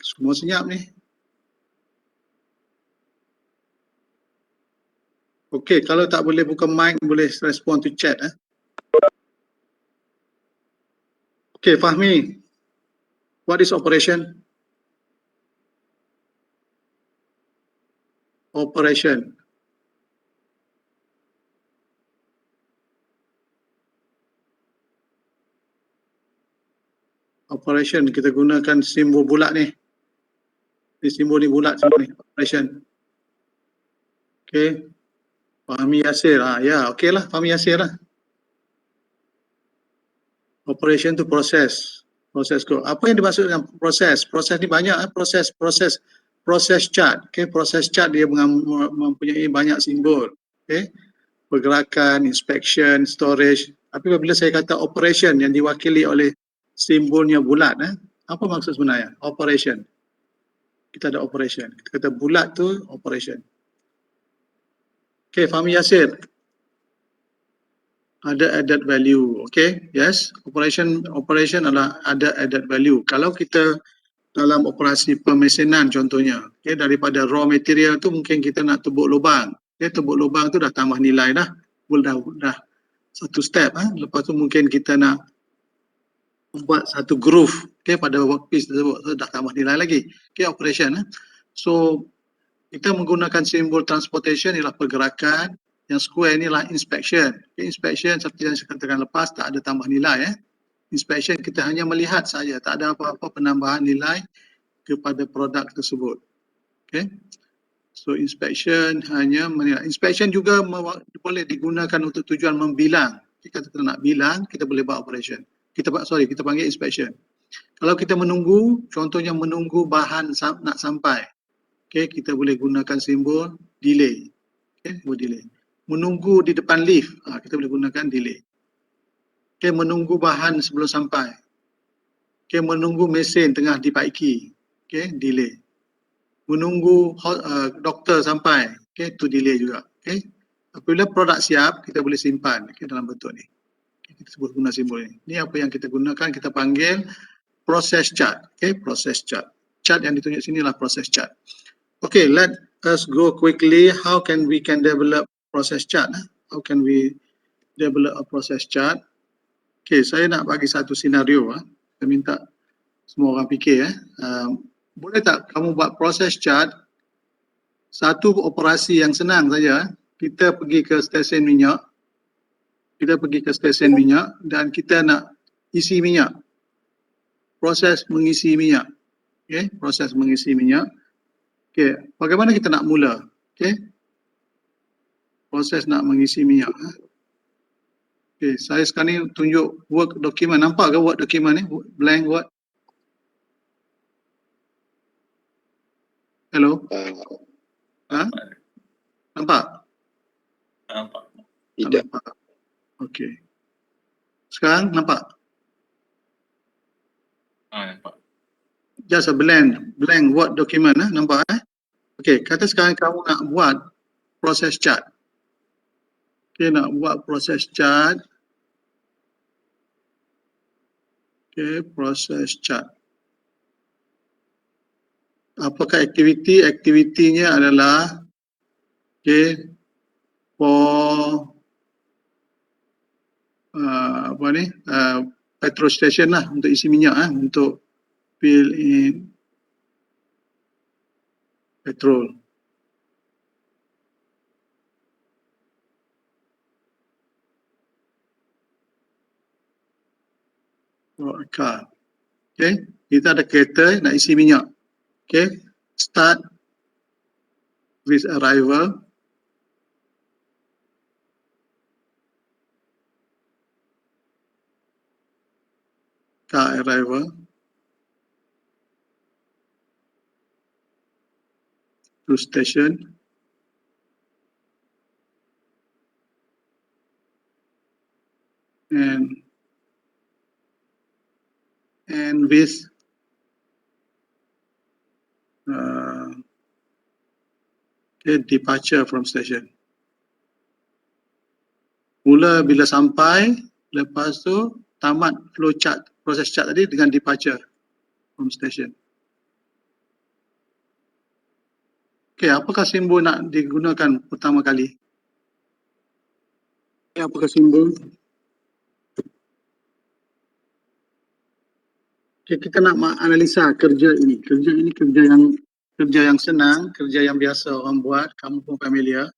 Semua senyap ni. Okey, kalau tak boleh buka mic, boleh respond to chat. Okey, Fahmi. What is operation? Operation. Operation, kita gunakan simbol bulat ni. Ni simbol ni bulat semua ni. Operation. Okey. Fahmi Yasir. Ya, okey lah. Fahmi Yasir lah. Operation tu proses. Proses ko. Apa yang dimaksud dengan proses? Proses ni banyak. Proses chart. Okay, proses chart dia mempunyai banyak simbol. Okay, pergerakan, inspection, storage. Tapi apabila saya kata operation yang diwakili oleh simbolnya bulat, apa maksud sebenarnya? Operation. Kita ada operation. Kita kata bulat tu operation. Okay, Fahmi Yasir. Ada added value. Okay, yes. Operation adalah ada added value. Kalau kita dalam operasi pemesanan contohnya, okay, daripada raw material tu mungkin kita nak tebuk lubang. Okay, tebuk lubang tu dah tambah nilai dah. Dah satu step. Lepas tu mungkin kita nak buat satu groove, okay, pada workpiece tersebut. So, dah tambah nilai lagi. Okay, operation. So, kita menggunakan simbol transportation ialah pergerakan. Yang square ni adalah inspection. Okay, inspection seperti yang saya katakan lepas, tak ada tambah nilai. Inspection kita hanya melihat saja, tak ada apa-apa penambahan nilai kepada produk tersebut. Okay. So inspection hanya menilai. Inspection juga boleh digunakan untuk tujuan membilang. Jika kita nak bilang, kita boleh buat operation. Kita panggil inspection. Kalau kita menunggu, contohnya menunggu bahan nak sampai, okay, kita boleh gunakan simbol delay. Okay, simbol delay. Menunggu di depan lift, kita boleh gunakan delay. Okay, menunggu bahan sebelum sampai. Okay, menunggu mesin tengah dipaiki. Okay, delay. Menunggu doktor sampai. Okay, itu delay juga. Okay. Apabila produk siap, kita boleh simpan, okay, dalam bentuk ni. Okay, kita sebut guna simbol ni. Ini apa yang kita gunakan, kita panggil process chart. Okay, process chart. Chart yang ditunjuk sini adalah process chart. Okay, let us go quickly. How can we develop process chart? How can we develop a process chart? Okay, saya nak bagi satu senario. Saya minta semua orang fikir. Boleh tak kamu buat process chart, satu operasi yang senang saja. Kita pergi ke stesen minyak. Dan kita nak isi minyak. Proses mengisi minyak. Okay, proses mengisi minyak. Okay, bagaimana kita nak mula? Okay, proses nak mengisi minyak. Okay, saya sekarang ni tunjuk work document. Nampak ke work document ni? Blank word. Hello? Nampak? Nampak. Tidak. Okey. Sekarang nampak? Nampak. Just a blank word document. Nampak? Okey, kata sekarang kamu nak buat process chart. Okey, nak buat process chart. Okey, process chart. Apakah aktiviti? Aktivitinya adalah okay, for petrol station lah, untuk isi minyak, untuk fill in petrol. Car. Okay, kita ada kereta nak isi minyak. Okay, start with arrival. Car arrival. To station. And with departure from station. Mula bila sampai, lepas tu tamat flow chart, proses chart tadi dengan departure from station. Okey, apakah simbol nak digunakan pertama kali? Apakah simbol? Okay, kita nak analisa kerja ini. Kerja ini kerja yang senang, kerja yang biasa orang buat, kamu pun familiar.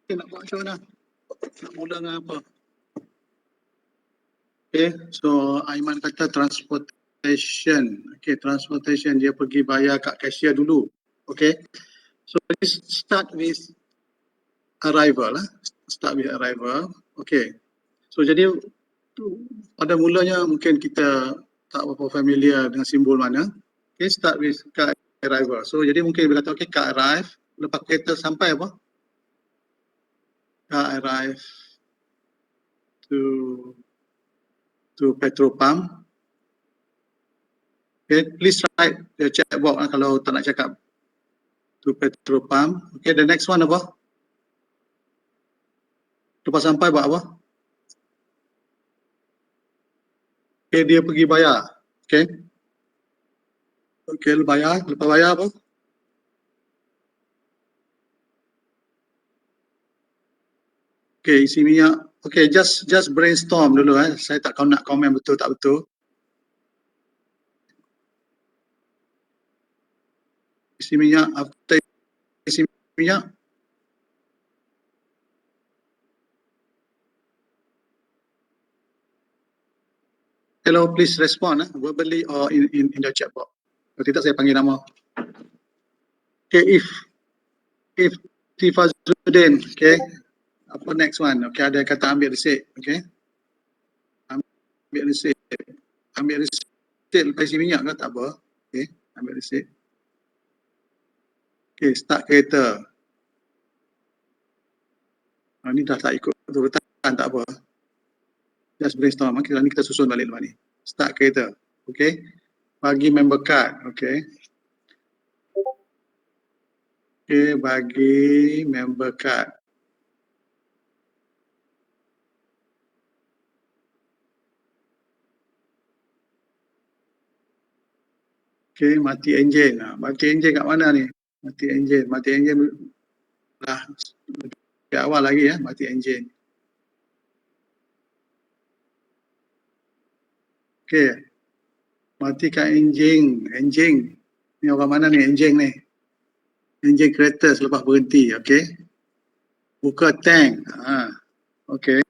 Okay, nak buat macam mana? Nak mula dengan apa? Okay, so Aiman kata transportation. Okay, transportation, dia pergi bayar kat cashier dulu. Okay, so let's start with arrival lah. Start with arrival. Okay, so jadi pada mulanya mungkin kita tak berapa familiar dengan simbol mana. Okay, start with car arrival. So jadi mungkin bila kata okay, car arrive, lepas kereta sampai apa? Car arrive to petrol pump. Okay, please write the chat box kalau tak nak cakap to petrol pump. Okay, the next one apa? Lepas sampai buat apa? Okay, dia pergi bayar. Okay. Okay, lepas bayar apa? Okay, isi minyak. Okay, just brainstorm dulu Saya tak nak komen betul tak betul. Isi minyak, after isi minyak. Hello, please respond verbally or in the chat box. Kalau tidak saya panggil nama. Okay, if Tifazuddin, okay. Apa next one? Okay, ada kata ambil resit, okay. Ambil resit lepas isi minyak ke tak apa. Okay, ambil resit. Okay, start kereta. Ni dah tak ikut urutan, tak apa. Just brainstorm, kita susun balik lepas ni. Start kereta, okay. Bagi member card, okay. Okay, bagi member card. Okay, mati enjin. Mati enjin kat mana ni? Mati enjin lah di awal lagi mati enjin. Okay, matikan enjin. Ni orang mana ni enjin ni? Enjin kereta selepas berhenti, okay. Buka tank. Okay.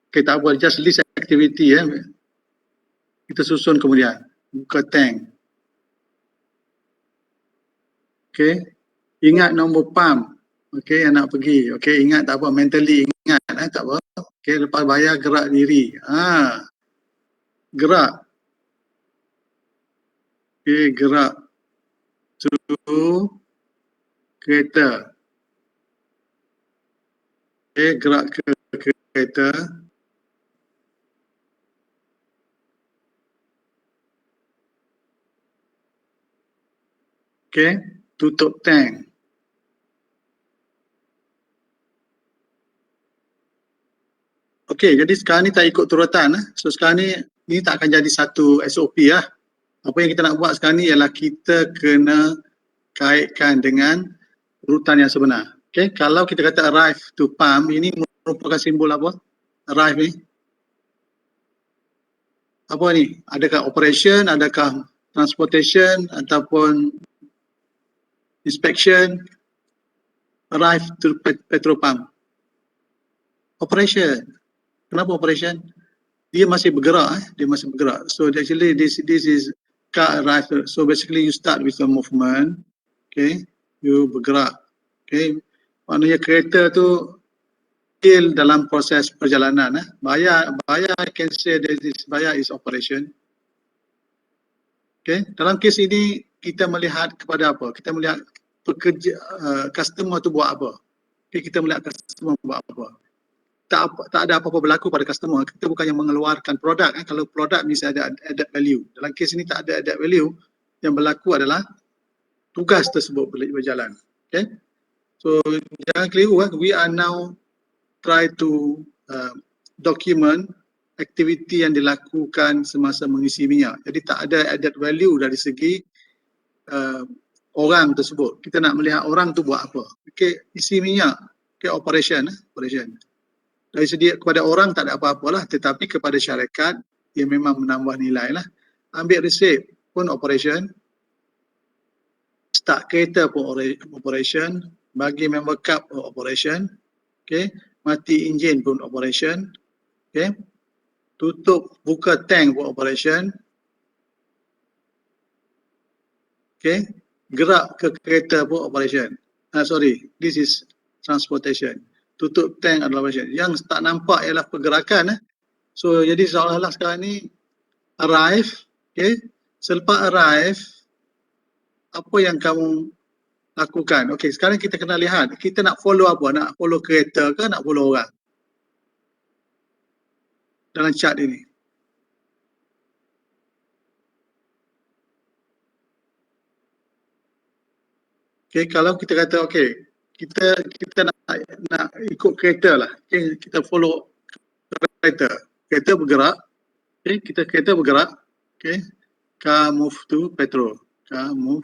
Okay, tak apa, just list activity kita susun kemudian. Buka tank. Okay. Ingat nombor pump. Okay, yang nak pergi. Okay, ingat tak apa, mentally ingat tak apa. Okay, lepas bayar gerak diri. Gerak. Okay, gerak to kereta. Okay, gerak ke kereta. Okay, tutup tank. Okay, jadi sekarang ni tak ikut turutan. So sekarang ni tak akan jadi satu SOP lah. Apa yang kita nak buat sekarang ni ialah kita kena kaitkan dengan urutan yang sebenar. Okay, kalau kita kata arrive to pump, ini merupakan simbol apa? Arrive ni. Apa ni? Adakah operation, adakah transportation, ataupun inspection? Arrive to petrol pump. Operation. Kenapa operation? Dia masih bergerak. So actually this is car arrive. So basically you start with a movement. Okay, you bergerak. Okay, maknanya kereta tu still dalam proses perjalanan. Bayar I can say that this bayar is operation. Okay, dalam kes ini kita melihat kepada apa? Kita melihat pekerja customer tu buat apa. Okay, kita melihat customer buat apa. Tak ada apa-apa berlaku pada customer. Kita bukan yang mengeluarkan produk. Kalau produk mesti ada added value. Dalam kes ini tak ada added value. Yang berlaku adalah tugas tersebut berjalan. Okay, so jangan keliru. We are now try to document aktiviti yang dilakukan semasa mengisi minyak. Jadi tak ada added value dari segi orang tersebut. Kita nak melihat orang tu buat apa. Okey, isi minyak, okey, operation. Dari segi kepada orang tak ada apa-apalah, tetapi kepada syarikat ia memang menambah nilai lah. Ambil resip pun operation, start kereta pun operation, bagi member card pun operation, okey, mati enjin pun operation, okey, tutup buka tank pun operation, okey, gerak ke kereta pun operation. Sorry, this is transportation. Tutup tank adalah operation. Yang tak nampak ialah pergerakan. So jadi seolah-olah sekarang ni arrive, okey, selepas arrive apa yang kamu lakukan? Okey, sekarang kita kena lihat, kita nak follow apa? Nak follow kereta ke nak follow orang? Dalam chart ini. Okey, kalau kita kata okey, kita nak ikut kereta lah. Okey, kita follow kereta. Kereta bergerak. Okey, kereta bergerak. Okey. Car move to petrol. Car move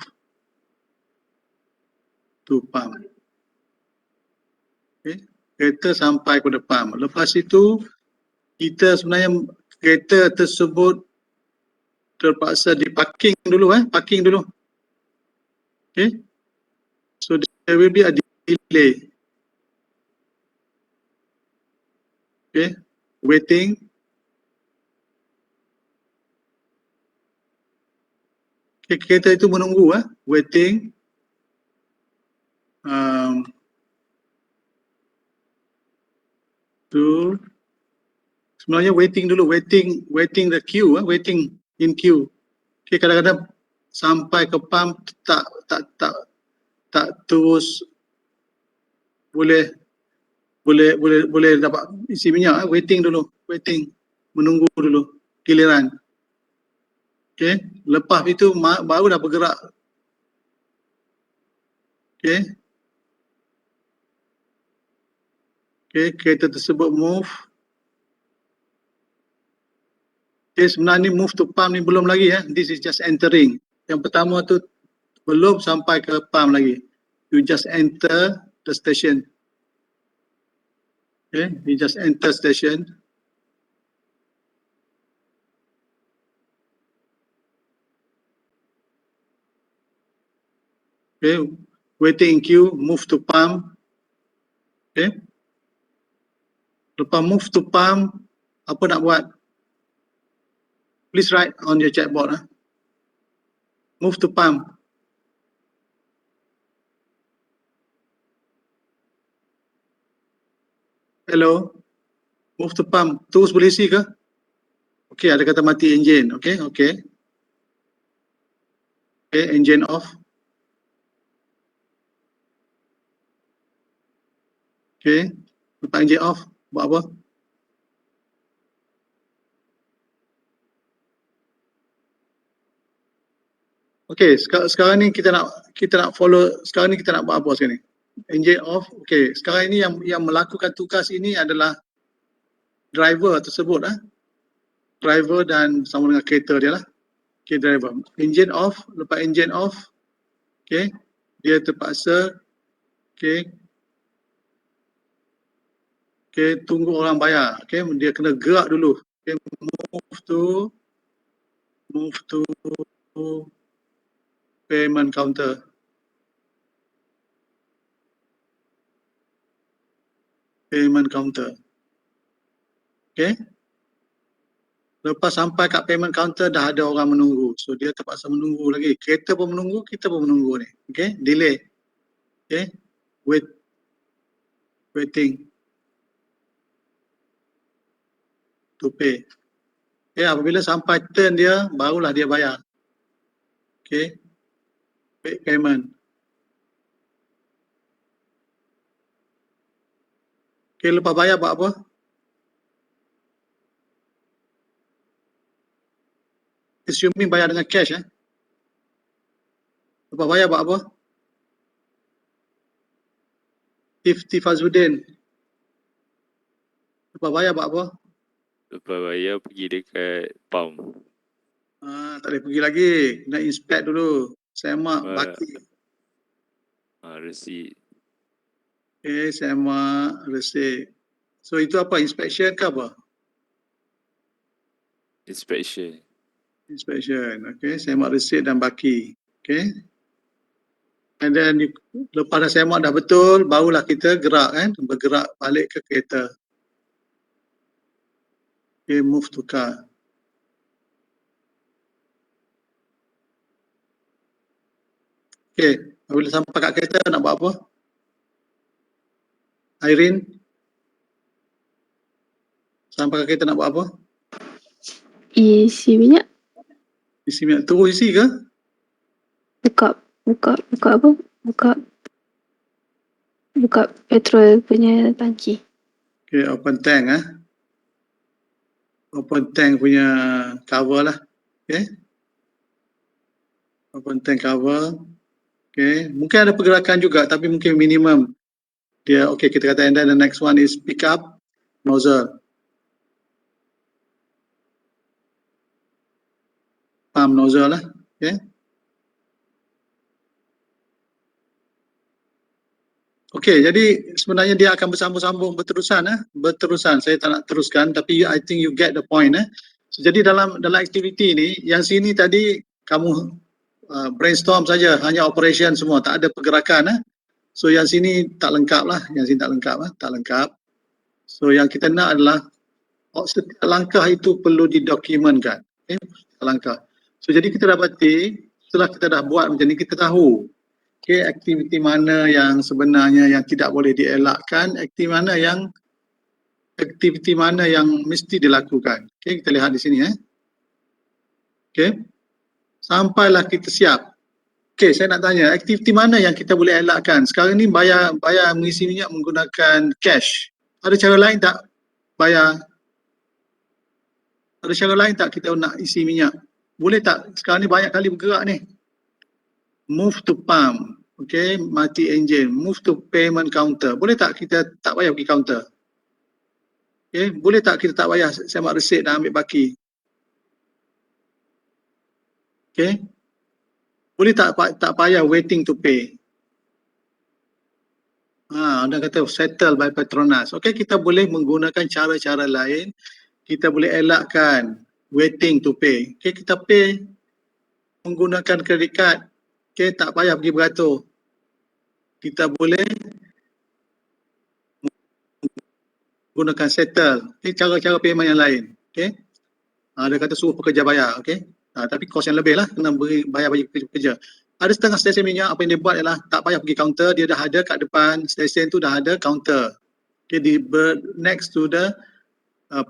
to pump. Okay. Kereta sampai ke depan. Lepas itu, kita sebenarnya kereta tersebut terpaksa diparking dulu. Parking dulu. Okay. So, there will be a delay. Okay. Waiting. Okay, kereta itu menunggu. Waiting. Sebenarnya waiting dulu, waiting the queue, waiting in queue. Okay, kadang-kadang sampai ke pump tak terus boleh dapat isi minyak. Waiting dulu, menunggu dulu giliran. Okay, lepas itu baru dah bergerak. Okay. Okay, kereta tersebut move. Okay, sebenarnya move to pump ni belum lagi. This is just entering. Yang pertama tu belum sampai ke pump lagi. You just enter the station. Okay, you just enter station. Okay, waiting in queue, move to pump. Okay. Lepas move to pump, apa nak buat? Please write on your chatbot. Move to pump. Hello. Move to pump. Terus boleh isi ke? Okay, ada kata mati engine. Okay. Okay, engine off. Okay, lepas engine off, buat apa? Okay, sekarang ni kita nak follow, sekarang ni kita nak buat apa sekarang ni? Engine off. Okay, sekarang ini yang melakukan tugas ini adalah driver tersebut. Driver dan sama dengan kereta dia lah. Okay, driver. Engine off, lepas engine off, okay, dia terpaksa, okay, tunggu orang bayar. Okay, dia kena gerak dulu. Okay, move to payment counter. Payment counter. Okay. Lepas sampai kat payment counter dah ada orang menunggu. So dia terpaksa menunggu lagi. Kereta pun menunggu, kita pun menunggu ni. Okay, delay. Okay, waiting to pay. Okay, apabila sampai turn dia, barulah dia bayar. Okay, payment. Okay, lepas bayar buat apa? Assuming bayar dengan cash. Lepas bayar buat apa? Ifti Fazudin. Lepas bayar buat apa? Lepas bayar pergi dekat pump. Tak boleh pergi lagi. Kena inspect dulu. Semak baki. Resit. Okay, semak resit. So itu apa? Inspection ke apa? Inspection. Inspection. Okay, semak resit dan baki. Okay. And then lepas dah semak dah betul, barulah kita gerak kan. Bergerak balik ke kereta. Okay, move to car. Okay, bila sampai kat kereta nak buat apa? Irene? Sampai kat kereta nak buat apa? Isi minyak. Isi minyak. Terus isi ke? Buka apa? Buka petrol punya tangki. Okay, open tank Open tank punya cover lah. Okay. Open tank cover. Okay. Mungkin ada pergerakan juga tapi mungkin minimum. Dia okay, kita kata, and then the next one is pick up nozzle. Pump nozzle lah. Okay. Okey, jadi sebenarnya dia akan bersambung-sambung berterusan. Berterusan. Saya tak nak teruskan tapi I think you get the point. So, jadi dalam aktiviti ni, yang sini tadi kamu brainstorm saja, hanya operation semua, tak ada pergerakan. So yang sini tak lengkap lah, tak lengkap. So yang kita nak adalah setiap langkah itu perlu didokumentkan. Okay? Langkah. So jadi kita dapati, setelah kita dah buat macam ni, kita tahu okay, aktiviti mana yang sebenarnya yang tidak boleh dielakkan, aktiviti mana yang mesti dilakukan. Okay, kita lihat di sini. Okay. Sampailah kita siap. Okay, saya nak tanya, aktiviti mana yang kita boleh elakkan? Sekarang ni bayar mengisi minyak menggunakan cash. Ada cara lain tak bayar? Ada cara lain tak kita nak isi minyak? Boleh tak? Sekarang ni banyak kali bergerak ni. Move to pump. Okay, mati engine. Move to payment counter. Boleh tak kita tak payah pergi counter? Okay, boleh tak kita tak payah semak resit dan ambil baki? Okay. Boleh tak payah waiting to pay? Anda kata settle by Petronas. Okay, kita boleh menggunakan cara-cara lain. Kita boleh elakkan waiting to pay. Okay, kita pay menggunakan credit card. Okay, tak payah pergi beratur. Kita boleh menggunakan settle. Okay, cara-cara payment yang lain. Okay. Dia kata suruh pekerja bayar. Okay. Tapi kos yang lebih lah, kena bayar bagi pekerja. Ada setengah stesen minyak, apa yang dia buat ialah tak payah pergi kaunter, dia dah ada kat depan stesen tu, dah ada kaunter. Okay, next to the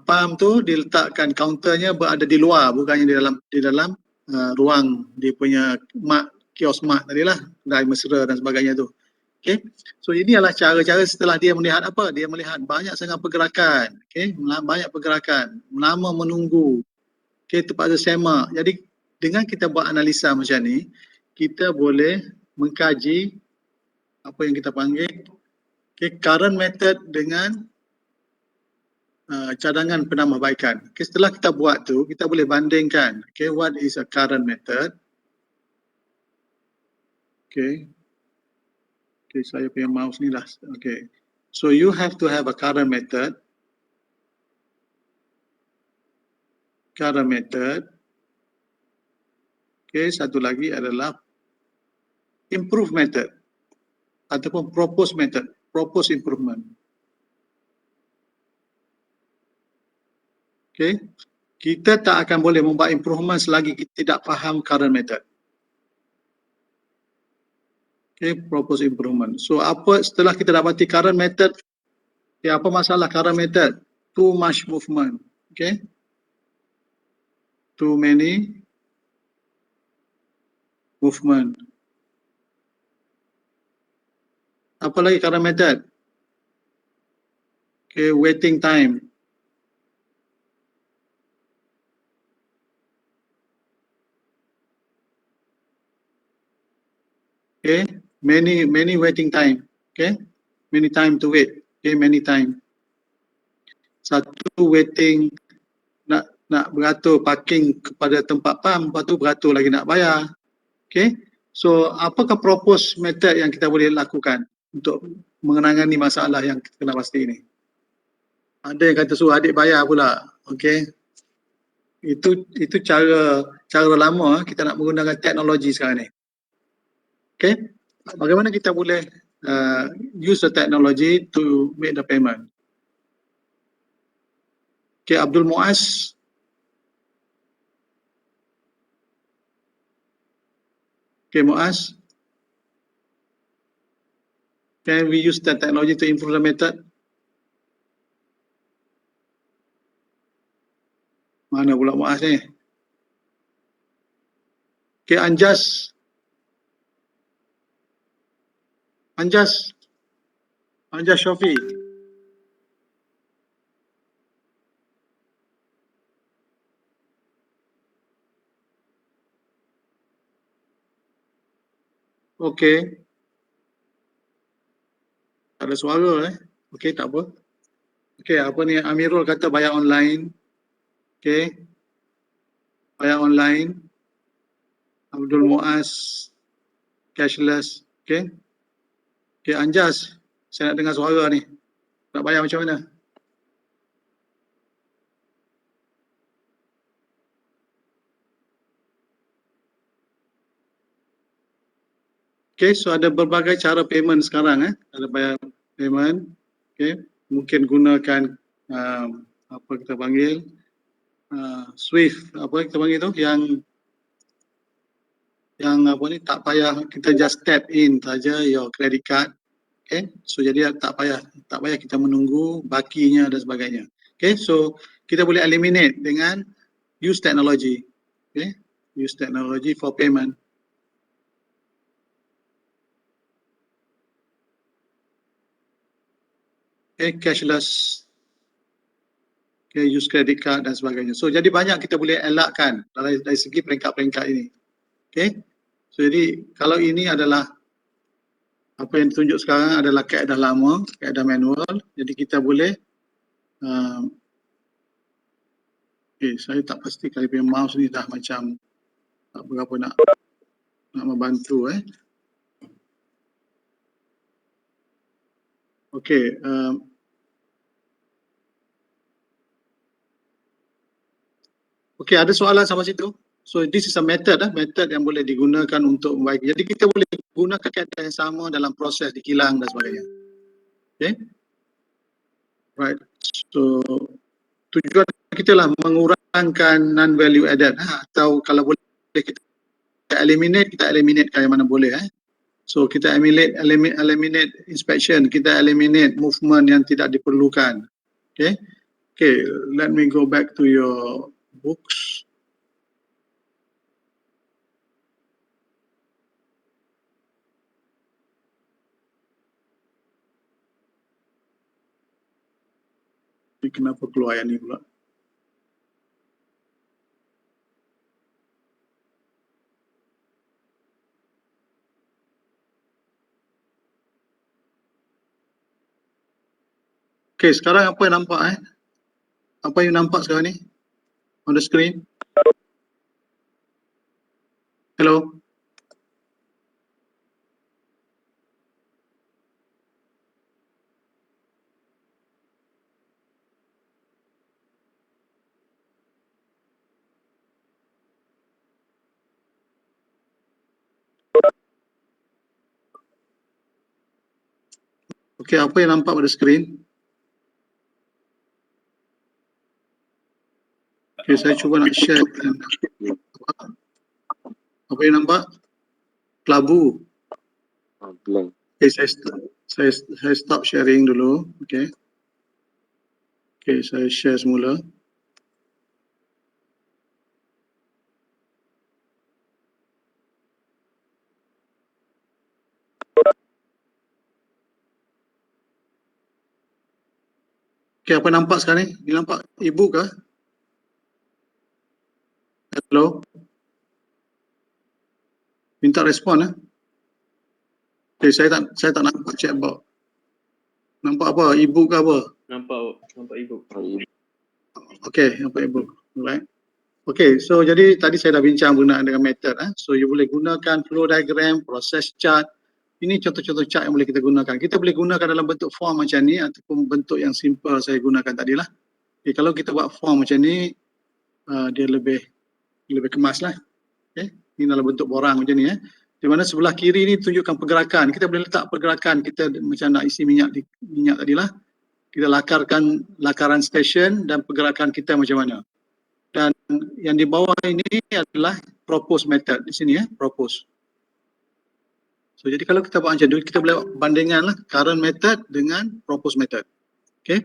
pump tu diletakkan kaunternya berada di luar, bukannya di dalam ruang dia punya kios mak tadi lah, kedai mesra dan sebagainya tu. Okay, so ini adalah cara-cara setelah dia melihat apa? Dia melihat banyak sangat pergerakan, okay, banyak pergerakan, lama menunggu, okay, terpaksa semak. Jadi dengan kita buat analisa macam ni, kita boleh mengkaji apa yang kita panggil current method dengan cadangan penambahbaikan. Setelah kita buat tu, kita boleh bandingkan what is a current method. Saya punya mouse ni lah. So you have to have a current method. Satu lagi adalah improve method ataupun propose method, propose improvement. Kita tak akan boleh membuat improvement selagi kita tidak faham current method. Propose improvement. So setelah kita dapati current method, apa masalah current method? Too much movement. Too many movement. Apa lagi current method? Waiting time. Many waiting time. Many time to wait. Many time. Satu waiting nak beratur parking kepada tempat pam, lepas tu beratur lagi nak bayar. Okay. So apakah propose method yang kita boleh lakukan untuk menangani masalah yang kita kena pasti ini? Ada yang kata suruh adik bayar pula. Okay. Itu cara lama kita nak menggunakan teknologi sekarang ni. Okay. Bagaimana kita boleh use the technology to make the payment? Okay, Abdul Muaz. Okay, Muaz. Can we use the technology to improve the method? Mana pula Muaz ni? Okay, Anjas. Anjas Syafiq. Okay. Tak ada suara Okay, tak apa. Okay, apa ni Amirul kata bayar online. Okay. Bayar online. Abdul Muaz cashless. Okay. Okay, Anjas. Saya nak dengar suara ni. Nak bayar macam mana? Okay, so ada berbagai cara payment sekarang Ada bayar payment. Okay, mungkin gunakan apa kita panggil Swift, apa kita panggil tu yang apa ni tak payah kita just tap in saja your credit card. Okay, so jadi tak payah kita menunggu bakinya dan sebagainya. Okay, so kita boleh eliminate dengan use technology. Okay, use technology for payment. Okay, cashless. Okay, use credit card dan sebagainya. So jadi banyak kita boleh elakkan dari segi peringkat-peringkat ini. Okay, so jadi kalau ini adalah apa yang ditunjuk sekarang adalah kaedah lama, kaedah manual. Jadi kita boleh okay, saya tak pasti kalau punya mouse ni dah macam tak berapa nak membantu Okay, okay, ada soalan sampai situ? So this is a method method yang boleh digunakan untuk membaiki. Jadi kita boleh gunakan kaedah yang sama dalam proses dikilang dan sebagainya. Okay. Right. So tujuan kita lah mengurangkan non-value added atau kalau boleh kita eliminate yang mana boleh So kita eliminate inspection, kita eliminate movement yang tidak diperlukan. Okay. Okay, let me go back to your books. Ini kenapa keluar yang ni pula? Okay, sekarang apa yang nampak Apa yang nampak sekarang ni? On the screen? Hello? Okay, apa yang nampak pada screen? Okay, saya cuba nak share. Apa yang nampak? Kelabu. Blank. Okay, saya stop sharing dulu. Okay. Okay, saya share semula. Okay, apa nampak sekarang ni? Ni nampak e-book kah? Hello? Minta respon Okay, saya tak nampak chatbot. Nampak apa? E-book ke apa? Nampak e-book. Okay, nampak e-book. Alright. Okay, so jadi tadi saya dah bincang berkenaan dengan method. So you boleh gunakan flow diagram, process chart. Ini contoh-contoh chart yang boleh kita gunakan. Kita boleh gunakan dalam bentuk form macam ni ataupun bentuk yang simple saya gunakan tadilah. Okay, kalau kita buat form macam ni, dia lebih kemas lah. Okay, ini dalam bentuk borang macam ni. Di mana sebelah kiri ni tunjukkan pergerakan. Kita boleh letak pergerakan kita macam nak isi minyak tadilah. Kita lakarkan lakaran stesen dan pergerakan kita macam mana. Dan yang di bawah ini adalah propose method di sini propose. So jadi kalau kita buat macam tu, kita boleh bandingkan lah current method dengan propose method. Okay.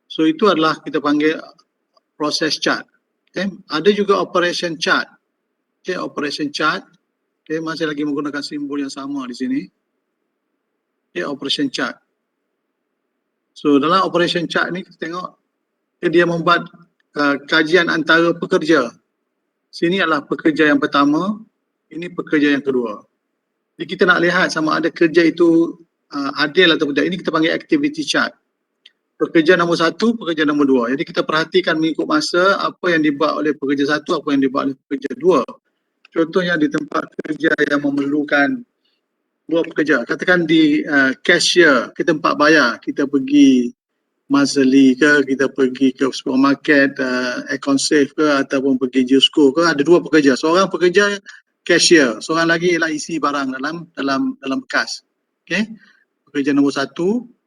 So itu adalah kita panggil process chart. Okay. Ada juga operation chart. Okay, operation chart. Okay, masih lagi menggunakan simbol yang sama di sini. Okay, operation chart. So dalam operation chart ni kita tengok dia membuat kajian antara pekerja. Sini adalah pekerja yang pertama, ini pekerja yang kedua. Jadi kita nak lihat sama ada kerja itu adil atau tidak. Ini kita panggil activity chart. Pekerja nombor 1, pekerja nombor 2. Jadi kita perhatikan mengikut masa apa yang dibuat oleh pekerja 1, apa yang dibuat oleh pekerja 2. Contohnya di tempat kerja yang memerlukan 2 pekerja. Katakan di cashier, ke tempat bayar, kita pergi Mazali ke, kita pergi ke supermarket, Aircon Safe ke, ataupun pergi Jusco ke, ada 2 pekerja. Seorang pekerja cashier, seorang lagi ialah isi barang dalam bekas. Okay? Pekerja nombor 1,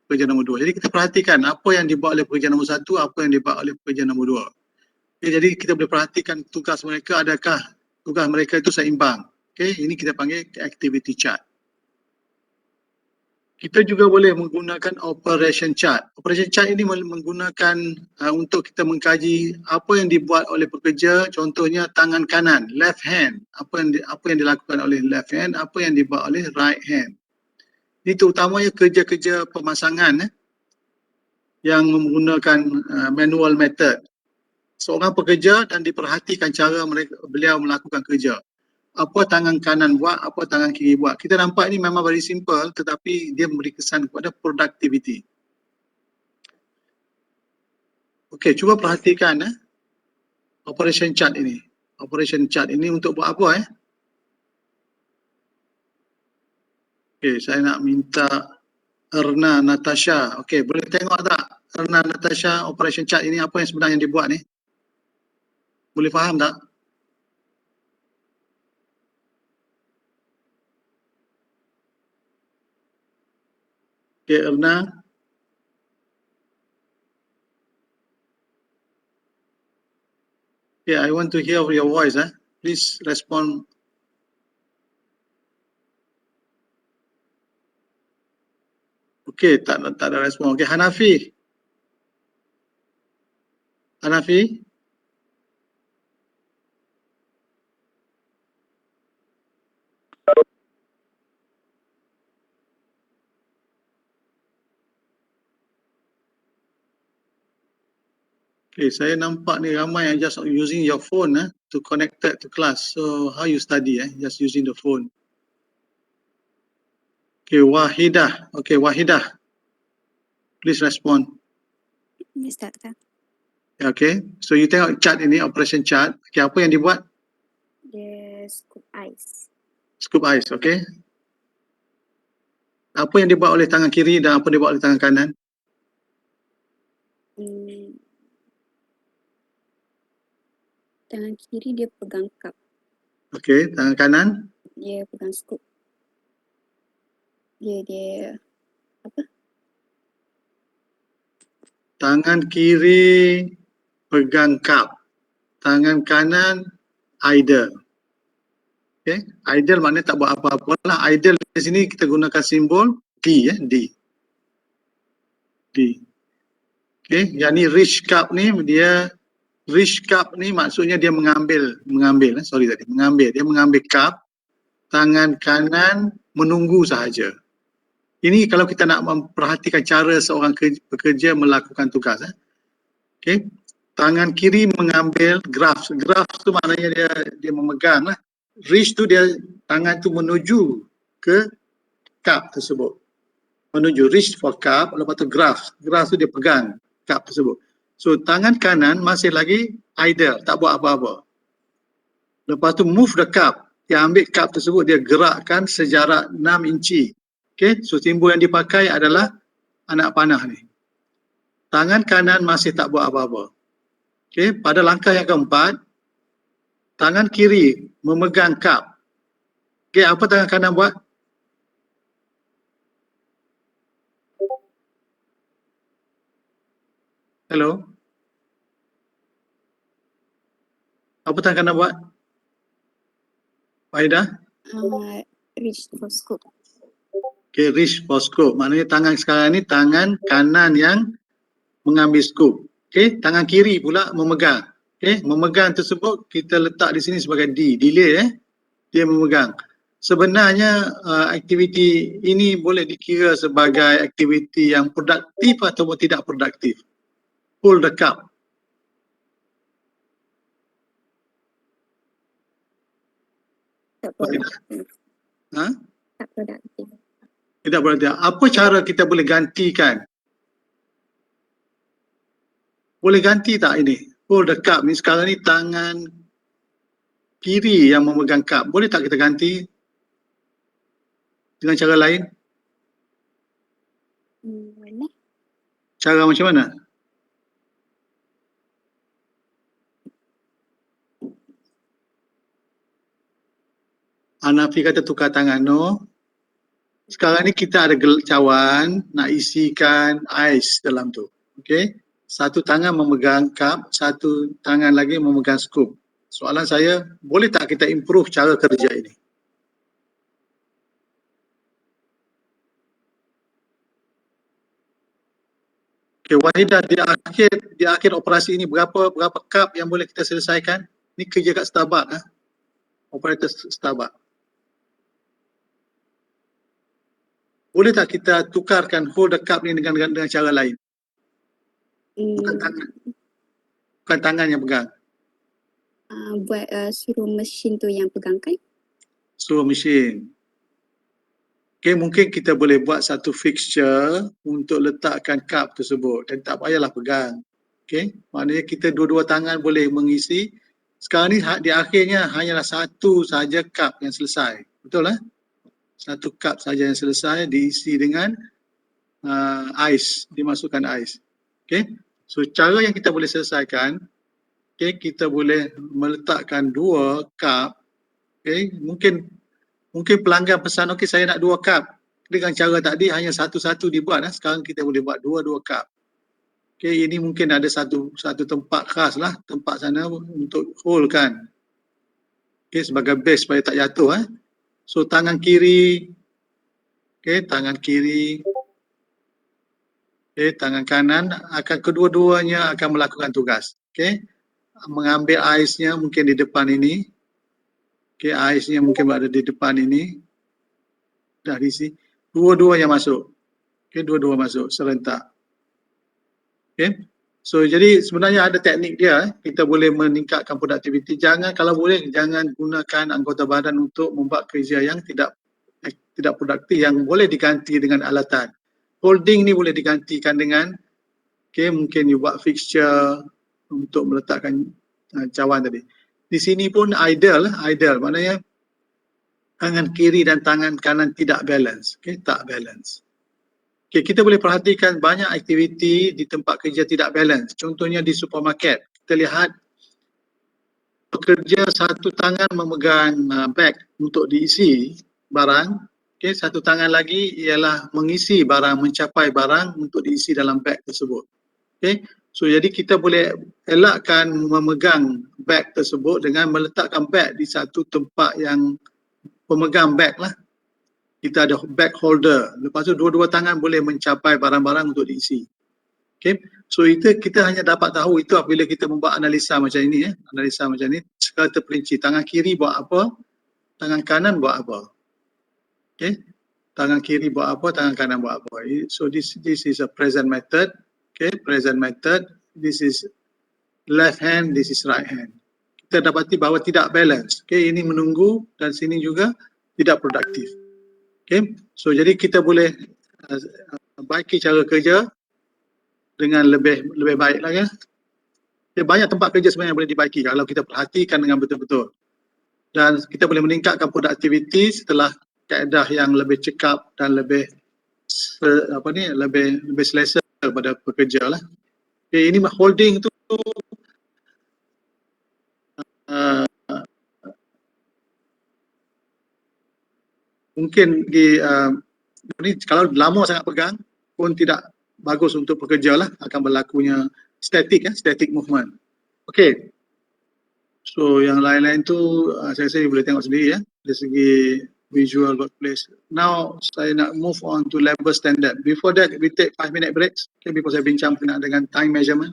pekerja nombor 2. Jadi kita perhatikan apa yang dibuat oleh pekerja nombor 1, apa yang dibuat oleh pekerja nombor 2. Okay, jadi kita boleh perhatikan tugas mereka, adakah tugas mereka itu seimbang. Okay? Ini kita panggil activity chart. Kita juga boleh menggunakan operation chart. Operation chart ini menggunakan untuk kita mengkaji apa yang dibuat oleh pekerja, contohnya tangan kanan, left hand. Apa yang dilakukan oleh left hand, apa yang dibuat oleh right hand. Ini terutamanya kerja-kerja pemasangan yang menggunakan manual method. Seorang pekerja dan diperhatikan cara beliau melakukan kerja. Apa tangan kanan buat, apa tangan kiri buat. Kita nampak ini memang very simple tetapi dia memberi kesan kepada productivity. Okey, cuba perhatikan operation chart ini. Operation chart ini untuk buat apa Okey, saya nak minta Erna Natasha. Okey, boleh tengok tak Erna Natasha operation chart ini apa yang sebenarnya yang dibuat ni? Boleh faham tak? Okay, Erna. Yeah, I want to hear your voice. Please respond. Okay, tak ada respon. Okay, Hanafi. Hanafi. Okay, saya nampak ni ramai yang just using your phone to connected to class. So how you study just using the phone. Okay, Wahidah. Okay, Wahidah. Please respond. Yes, Doctor. Okay, so you tengok chart ini, operation chart. Okay, apa yang dibuat? The scoop ice. Scoop ice, okay. Apa yang dibuat oleh tangan kiri dan apa yang dibuat oleh tangan kanan? Tangan kiri dia pegang cup. Okay, tangan kanan? Dia pegang scoop. Dia apa? Tangan kiri pegang cup. Tangan kanan idle. Okay, idle maknanya tak buat apa-apa lah. Idle di sini kita gunakan simbol D D. Okay, yang ni reach cup ni reach cup ni maksudnya dia mengambil, dia mengambil cup, tangan kanan menunggu sahaja. Ini kalau kita nak memperhatikan cara seorang pekerja melakukan tugas. Okay, tangan kiri mengambil graph. Graph tu maknanya dia memegang lah. Reach tu dia tangan tu menuju ke cup tersebut. Menuju reach for cup, lepas tu graph. Graph tu dia pegang cup tersebut. So tangan kanan masih lagi idle, tak buat apa-apa. Lepas tu move the cup. Dia ambil cup tersebut, dia gerakkan sejarak 6 inci. Okay, so simbol yang dipakai adalah anak panah ni. Tangan kanan masih tak buat apa-apa. Okay, pada langkah yang keempat, tangan kiri memegang cup. Okay, apa tangan kanan buat? Hello? Apa tangan kanan buat? Fahidah? Reach for scoop. Okay, reach for scoop. Maknanya tangan sekarang ni tangan kanan yang mengambil scoop. Okay, tangan kiri pula memegang. Okay, memegang tersebut kita letak di sini sebagai D, delay dia memegang. Sebenarnya aktiviti ini boleh dikira sebagai aktiviti yang produktif ataupun tidak produktif. Pull the cup. Tak produktif. Ha? Tak produktif. Tidak produktif. Apa cara kita boleh gantikan? Boleh ganti tak ini? Pull the cup ni sekarang ni tangan kiri yang memegang cup. Boleh tak kita ganti dengan cara lain? Boleh. Cara macam mana? Hanafi kata tukar tangan, no. Sekarang ni kita ada cawan nak isikan ais dalam tu. Okay. Satu tangan memegang cup, satu tangan lagi memegang scoop. Soalan saya, boleh tak kita improve cara kerja ini? Okay, Wahidah, di akhir operasi ini berapa cup yang boleh kita selesaikan? Ini kerja kat Starbucks, operator Starbucks. Boleh tak kita tukarkan hold the cup ni dengan cara lain? Bukan tangan yang pegang. Buat suruh mesin tu yang pegang kan? Suruh mesin. Okay, mungkin kita boleh buat satu fixture untuk letakkan cup tersebut dan tak payahlah pegang. Okay, maknanya kita dua-dua tangan boleh mengisi. Sekarang ni di akhirnya hanyalah satu saja cup yang selesai. Betul lah? Satu cup saja yang selesai diisi dengan ais, dimasukkan ais. Okay, so cara yang kita boleh selesaikan, okay, kita boleh meletakkan dua cup. Okay, mungkin pelanggan pesan, okay saya nak 2 cup. Dengan cara tadi hanya satu-satu dibuat. Sekarang kita boleh buat 2 cup. Okay, ini mungkin ada satu tempat khas lah, tempat sana untuk hold kan. Okay, sebagai base supaya tak jatuh. So tangan kiri, okay, tangan kiri, okay, tangan kanan akan kedua-duanya akan melakukan tugas. Okay, mengambil aisnya mungkin di depan ini. Okay, aisnya mungkin berada di depan ini. Dah diisi. Dua-duanya masuk. Okay, dua-dua masuk serentak. Okay. So jadi sebenarnya ada teknik dia. Kita boleh meningkatkan produktiviti. Jangan, kalau boleh, jangan gunakan anggota badan untuk membuat kerja yang tidak produktif, yang boleh diganti dengan alatan. Holding ni boleh digantikan dengan, okay, mungkin you buat fixture untuk meletakkan cawan tadi. Di sini pun idle, maknanya tangan kiri dan tangan kanan tidak balance. Okay, tak balance. Okay, kita boleh perhatikan banyak aktiviti di tempat kerja tidak balance. Contohnya di supermarket. Kita lihat pekerja satu tangan memegang beg untuk diisi barang. Okay, satu tangan lagi ialah mengisi barang, mencapai barang untuk diisi dalam beg tersebut. Okay, so jadi kita boleh elakkan memegang beg tersebut dengan meletakkan beg di satu tempat yang pemegang beg lah. Kita ada bag holder. Lepas tu dua-dua tangan boleh mencapai barang-barang untuk diisi. Okay. So itu kita hanya dapat tahu itu apabila kita membuat analisa macam ini. Analisa macam ini secara terperinci. Tangan kiri buat apa, tangan kanan buat apa. Okay. Tangan kiri buat apa, tangan kanan buat apa. So this is a present method. Okay. Present method. This is left hand, this is right hand. Kita dapati bahawa tidak balance. Okay. Ini menunggu dan sini juga tidak produktif. Okay, so jadi kita boleh baiki cara kerja. dengan lebih baik lah ya. Banyak tempat kerja sebenarnya yang boleh dibaiki kalau kita perhatikan dengan betul-betul. Dan kita boleh meningkatkan produktiviti setelah kaedah yang lebih cekap dan lebih lebih selesa pada pekerja lah. Ini holding tu uh, mungkin ni kalau lama sangat pegang pun tidak bagus untuk pekerja lah, akan berlakunya static movement. Okay, so yang lain-lain tu saya rasa boleh tengok sendiri ya dari segi visual workplace. Now saya nak move on to level standard. Before that we take 5-minute breaks, okay, because saya bincang berkenaan dengan time measurement.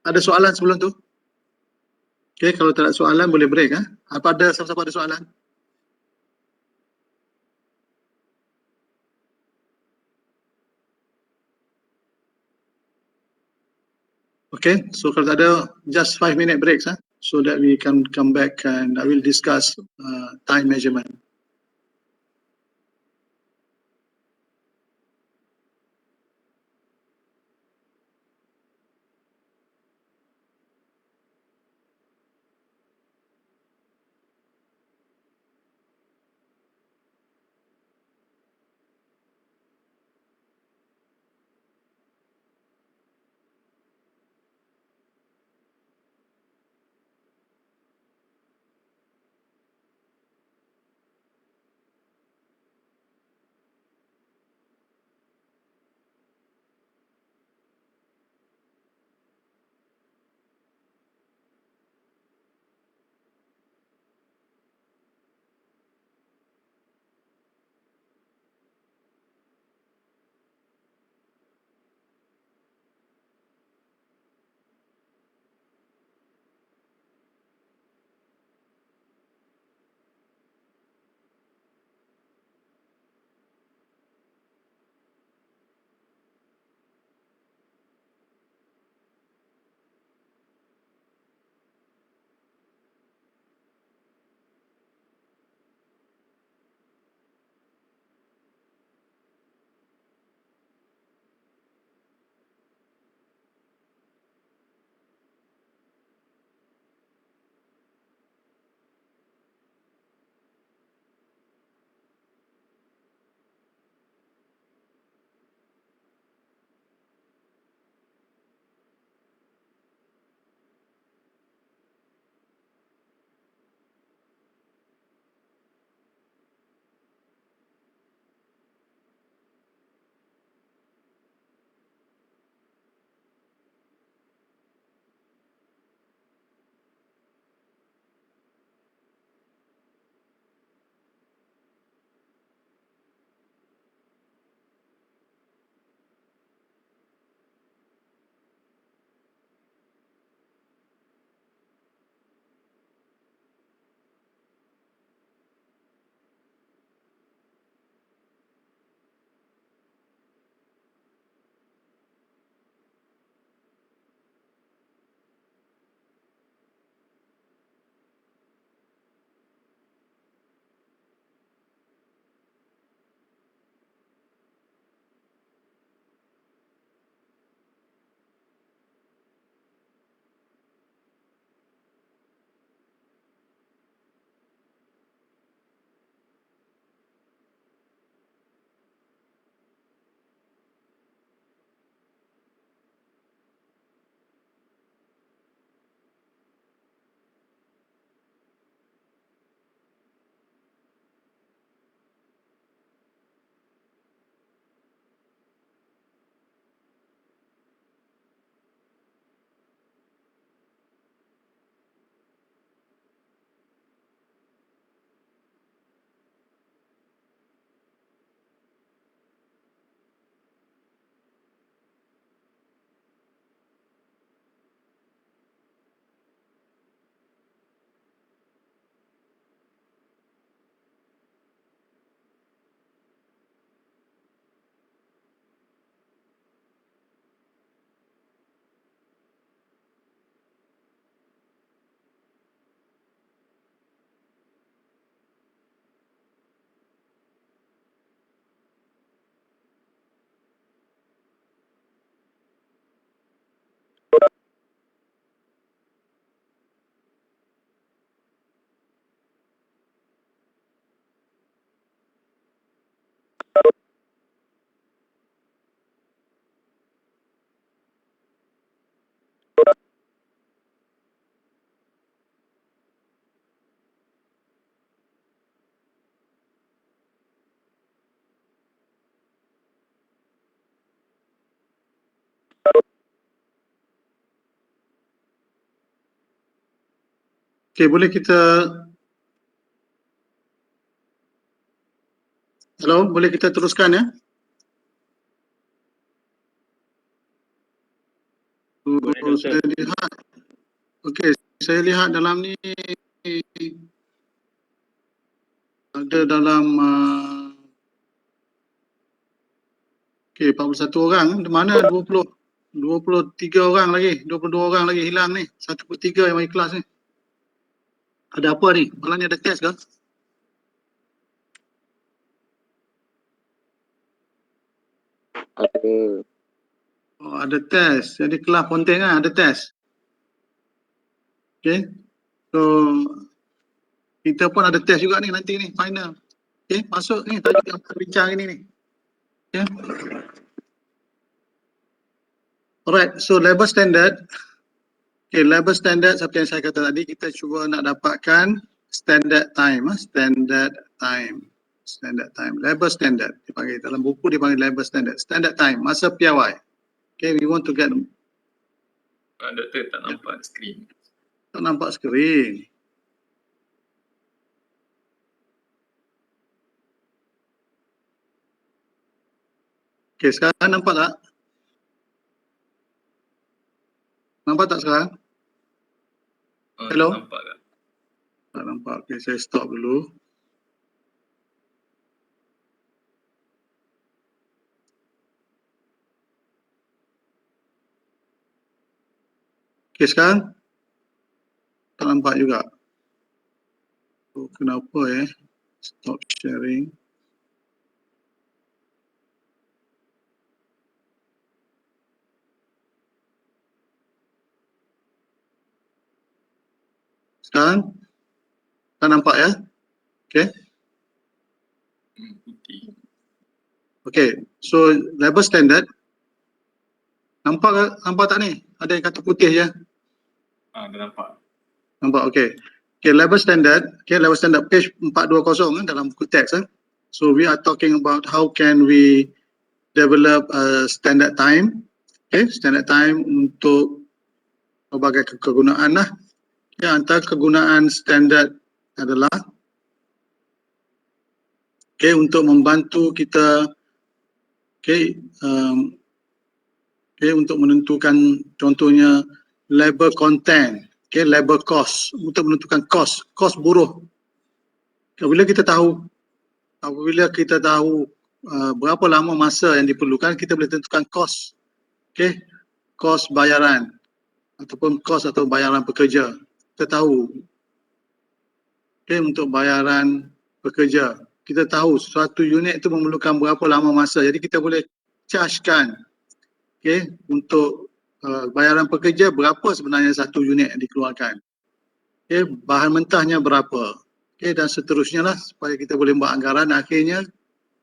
Ada soalan sebelum tu? Okay, kalau tak ada soalan boleh break. Apa ada, siapa-siapa ada soalan? Okay, so kalau tak ada, just 5-minute breaks so that we can come back and I will discuss time measurement. Okay, boleh kita... Hello, boleh kita teruskan ya? Boleh, Saya Doktor. lihat, okay, saya lihat dalam ni ada dalam okay, 41 orang. Di mana 23 orang lagi, 22 orang lagi hilang ni. 1/3 yang ikhlas ni. Ada apa ni? Malam ni ada test ke? Ada. Oh, ada test. Jadi kelas Ponteng kan ada test. Okay. So kita pun ada test juga ni nanti ni final. Okay, masuk ni tajuk yang kita bincang ini ni. Okay. Alright, so labor standard. Okay, labor standard seperti yang saya kata tadi, kita cuba nak dapatkan standard time. Standard time. Standard time. Labor standard. Dipanggil dalam buku dipanggil labor standard. Standard time. Masa piawai. Okay, we want to get... Doktor tak nampak skrin. Tak nampak skrin. Okay, sekarang nampak tak? Nampak tak sekarang? Hello? Nampak tak? Tak nampak. Okay, saya stop dulu. Okay, sekarang? Tak nampak juga. Oh, kenapa Stop sharing. Sekarang? Tak nampak ya? Okay. Putih. Okay, so labor standard. Nampak ke? Nampak tak ni? Ada yang kata putih je. Dah nampak. Nampak, okay. Okay, labor standard. Okay, labor standard page 420 dalam buku teks. So we are talking about how can we develop a standard time. Okay, standard time untuk berbagai kegunaan lah. Okay, antara kegunaan standard adalah okay, untuk membantu kita okay, okay, untuk menentukan contohnya labor content, okay, labor cost, untuk menentukan cost buruh. Apabila kita tahu berapa lama masa yang diperlukan, kita boleh tentukan cost, okay, cost bayaran ataupun cost atau bayaran pekerja. Kita tahu, okay, untuk bayaran pekerja, kita tahu suatu unit itu memerlukan berapa lama masa, jadi kita boleh chargekan, okay, untuk bayaran pekerja berapa sebenarnya satu unit yang dikeluarkan, okay, bahan mentahnya berapa, okay, dan seterusnya lah supaya kita boleh buat anggaran. Akhirnya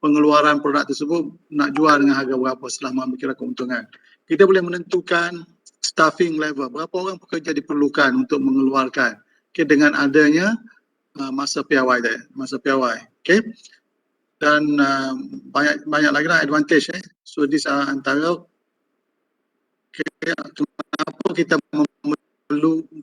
pengeluaran produk tersebut nak jual dengan harga berapa setelah mengambil keuntungan. Kita boleh menentukan staffing level, berapa orang pekerja diperlukan untuk mengeluarkan, okay, dengan adanya masa piawai okay. Dan banyak lagi lah advantage So these are antara kenapa kita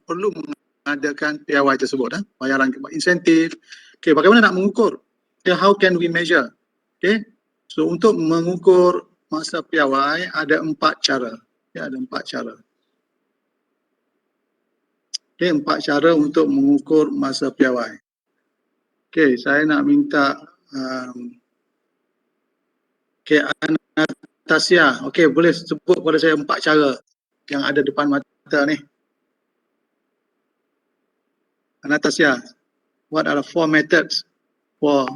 perlu mengadakan piawai tersebut, bayaran insentif. Okay, bagaimana nak mengukur? Okay, how can we measure? Okay, so untuk mengukur masa piawai ada 4 cara. Ya, ada 4 cara. Okay, 4 cara untuk mengukur masa piawai. Okay, saya nak minta okay, Anastasia, okay, boleh sebut pada saya 4 cara yang ada depan mata ni. Anastasia, what are the 4 methods for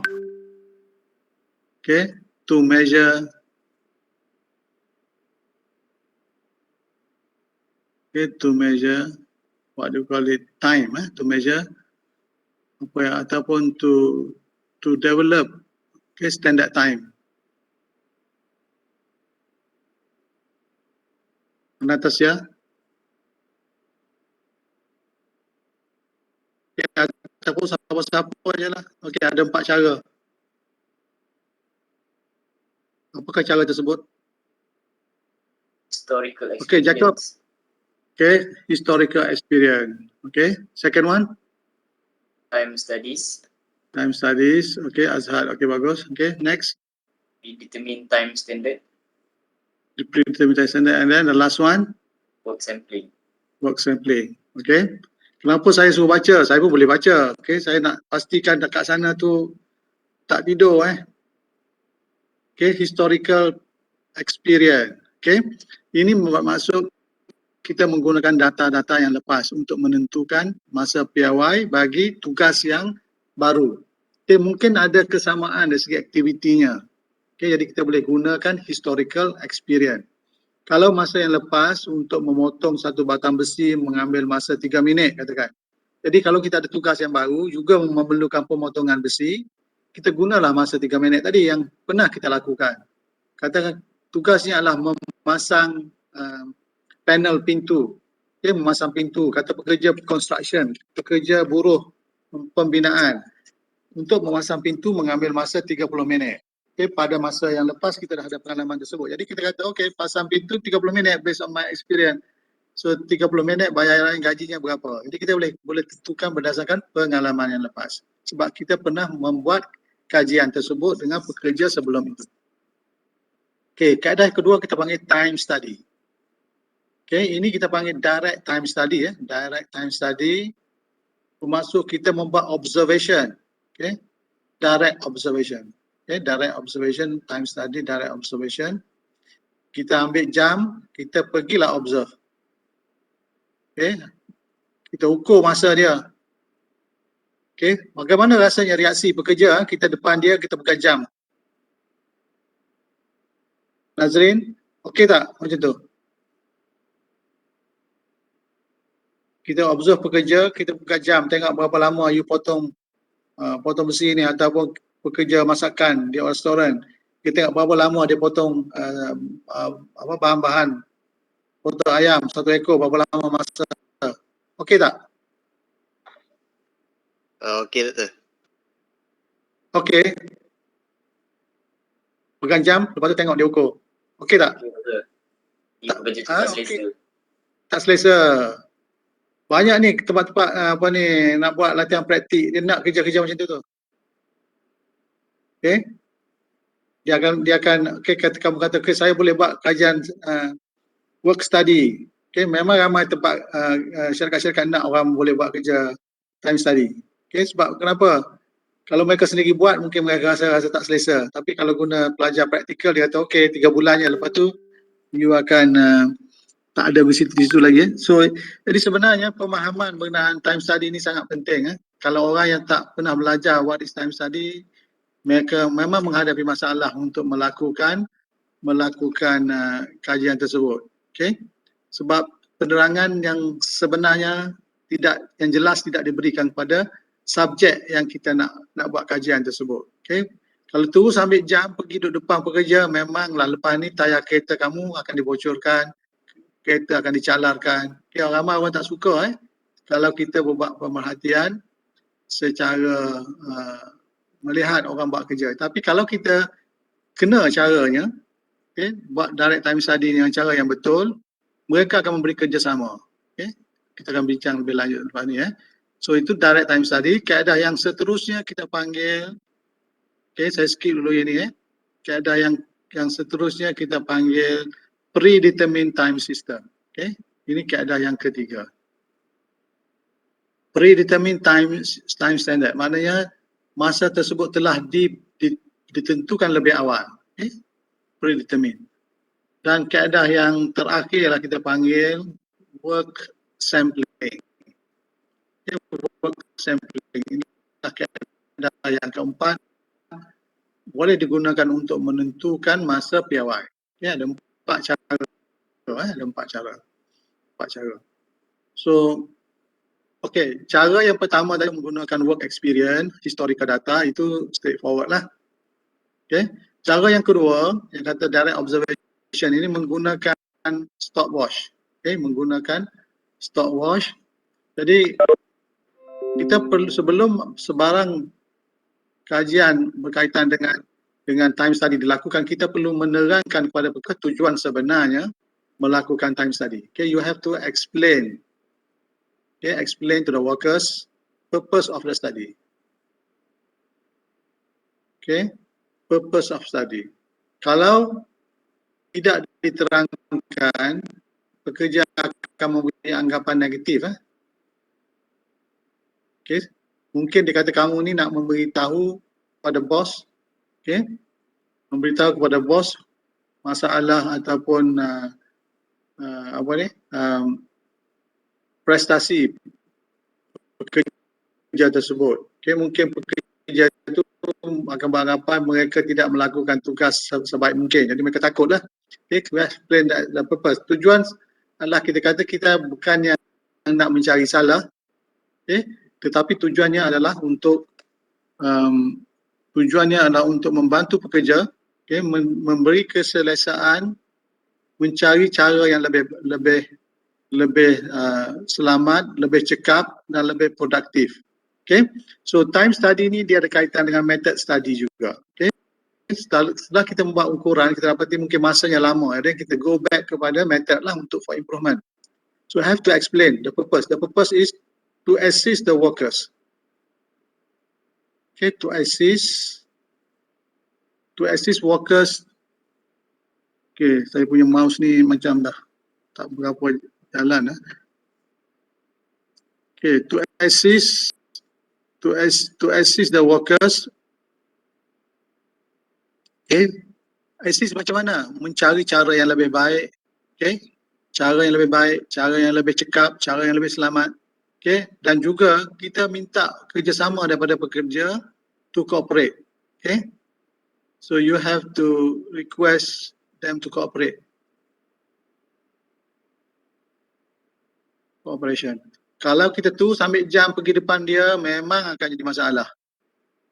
okay to measure what do you call it, time, to measure ataupun to develop okay, standard time. Anastasia, okay, ataupun siapa-siapa je lah. Okay, ada 4 cara. Apakah cara tersebut? Historical experience. Okay, Jacob. Okay, historical experience. Okay, second one. time studies. Time studies. Okay, Azhar. Okay, bagus. Okay, next. Predetermined time standard. The predetermined time standard. And then the last one, Work sampling. work sampling. Okay. Kenapa saya suruh baca? Saya pun boleh baca. Okay, saya nak pastikan dekat sana tu tak tidur. Okay, historical experience. Okay, ini bermaksud kita menggunakan data-data yang lepas untuk menentukan masa piawai bagi tugas yang baru. Okay, mungkin ada kesamaan dari segi aktivitinya. Okay, jadi kita boleh gunakan historical experience. Kalau masa yang lepas untuk memotong satu batang besi mengambil masa 3 minit katakan. Jadi kalau kita ada tugas yang baru juga memerlukan pemotongan besi, kita gunalah masa 3 minit tadi yang pernah kita lakukan. Katakan tugasnya adalah memasang panel pintu. Okay, memasang pintu. Kata pekerja construction, pekerja buruh pembinaan. Untuk memasang pintu mengambil masa 30 minit. Okay, pada masa yang lepas kita dah ada pengalaman tersebut. Jadi kita kata okay, pasang pintu 30 minit based on my experience. So 30 minit bayaran gajinya berapa. Jadi kita boleh tentukan berdasarkan pengalaman yang lepas. Sebab kita pernah membuat kajian tersebut dengan pekerja sebelum itu. Okay, kaedah kedua kita panggil time study. Okay, ini kita panggil direct time study. Direct time study bermaksud kita membuat observation. Okay, direct observation. Okay, direct observation, time study, direct observation. Kita ambil jam, kita pergilah observe. Okay, kita ukur masa dia. Okay, bagaimana rasanya reaksi pekerja? Kita depan dia, kita pegang jam. Nazrin, okey tak macam tu? Kita observe pekerja, kita pegang jam, tengok berapa lama you potong besi ni ataupun pekerja masakan di restoran. Kita tengok berapa lama dia potong bahan-bahan. Potong ayam satu ekor berapa lama masa. Okey tak? Okey doktor. Okey. Pegang jam, lepas tu tengok dia ukur. Okey tak? Okay, betul. Dia bekerja tak selesa. Okey. Tak selesa. Banyak ni tempat-tempat nak buat latihan praktik, dia nak kerja-kerja macam tu. Okey. Dia akan okey, kamu kata okay, saya boleh buat kajian work study. Okey, memang ramai tempat syarikat-syarikat nak orang boleh buat kerja time study. Okey, sebab kenapa? Kalau mereka sendiri buat mungkin mereka rasa tak selesa. Tapi kalau guna pelajar praktikal dia kata okey 3 bulan je, lepas tu you akan tak ada di situ lagi. So jadi sebenarnya pemahaman berkenaan time study ni sangat penting. Kalau orang yang tak pernah belajar what is time study, mereka memang menghadapi masalah untuk melakukan kajian tersebut. Okay? Sebab penerangan yang sebenarnya yang jelas tidak diberikan kepada subjek yang kita nak buat kajian tersebut. Okay? Kalau terus ambil jam pergi duduk depan pekerja, memanglah lepas ni tayar kereta kamu akan dibocorkan, kereta akan dicalarkan. Okay, ramai orang tak suka kalau kita buat pemerhatian secara melihat orang buat kerja. Tapi kalau kita kena caranya, okay, buat direct time study dengan cara yang betul, mereka akan memberi kerjasama. Okay. Kita akan bincang lebih lanjut lepas ni. So itu direct time study. Kaedah yang seterusnya kita panggil, okay, saya skip dulu ini. Kaedah yang seterusnya kita panggil predetermined time system. Okay. Ini kaedah yang ketiga. Predetermined time standard. Maknanya masa tersebut telah ditentukan lebih awal. Okay. Predetermined. Dan kaedah yang terakhir ialah kita panggil work sampling. Okay. Work sampling. Ini kaedah yang keempat. Boleh digunakan untuk menentukan masa piawai. Ya, ada 4 cara. Ada 4 cara. So, okay, cara yang pertama tadi menggunakan work experience, historical data, itu straightforward lah. Okay. Cara yang kedua, yang kata direct observation, ini menggunakan stopwatch. Okay, menggunakan stopwatch. Jadi, kita perlu sebelum sebarang kajian berkaitan dengan time study dilakukan, kita perlu menerangkan kepada pekerja tujuan sebenarnya melakukan time study. Okay, you have to explain. Okay, explain to the workers purpose of the study. Okay, purpose of study. Kalau tidak diterangkan, pekerja akan mempunyai anggapan negatif. Okay, mungkin dia kata kamu ni nak memberitahu pada bos, okay, memberitahu kepada bos masalah ataupun prestasi pekerja tersebut. Okay, mungkin pekerja itu akan beranggapan mereka tidak melakukan tugas sebaik mungkin. Jadi mereka takutlah. Okay, explain the purpose. Tujuan adalah kita kata kita bukannya nak mencari salah, okay, tetapi tujuannya adalah untuk membantu pekerja, okay, memberi keselesaan, mencari cara yang lebih selamat, lebih cekap dan lebih produktif. Okay, so time study ni dia ada kaitan dengan method study juga. Okay, setelah kita membuat ukuran, kita dapati mungkin masanya lama, then kita go back kepada method lah untuk for improvement. So I have to explain the purpose. The purpose is to assist the workers. Okay, to assist workers. Okay, saya punya mouse ni macam dah tak berapa jalan. Okay, to assist the workers. Okay, assist macam mana? Mencari cara yang lebih baik. Okay, cara yang lebih baik, cara yang lebih cekap, cara yang lebih selamat. Okay, dan juga kita minta kerjasama daripada pekerja to cooperate. Okay, so you have to request them to cooperate. Cooperation. Kalau kita tu sambil jam pergi depan dia, memang akan jadi masalah.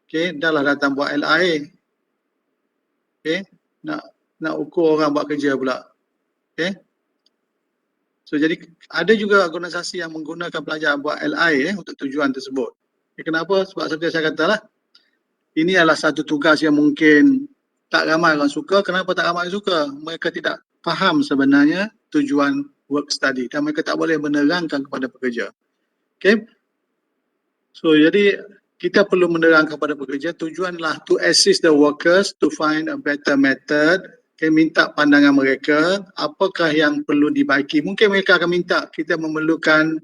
Okay, dah lah datang buat LIA. Okay, nak ukur orang buat kerja pula. Okay, so jadi ada juga organisasi yang menggunakan pelajar buat LIA untuk tujuan tersebut. Okay, kenapa? Sebab seperti saya katalah, ini adalah satu tugas yang mungkin tak ramai orang suka. Kenapa tak ramai orang suka? Mereka tidak faham sebenarnya tujuan work study dan mereka tak boleh menerangkan kepada pekerja. Okay, so jadi kita perlu menerangkan kepada pekerja, tujuanlah to assist the workers to find a better method. Okay, minta pandangan mereka, apakah yang perlu dibaiki. Mungkin mereka akan minta kita memerlukan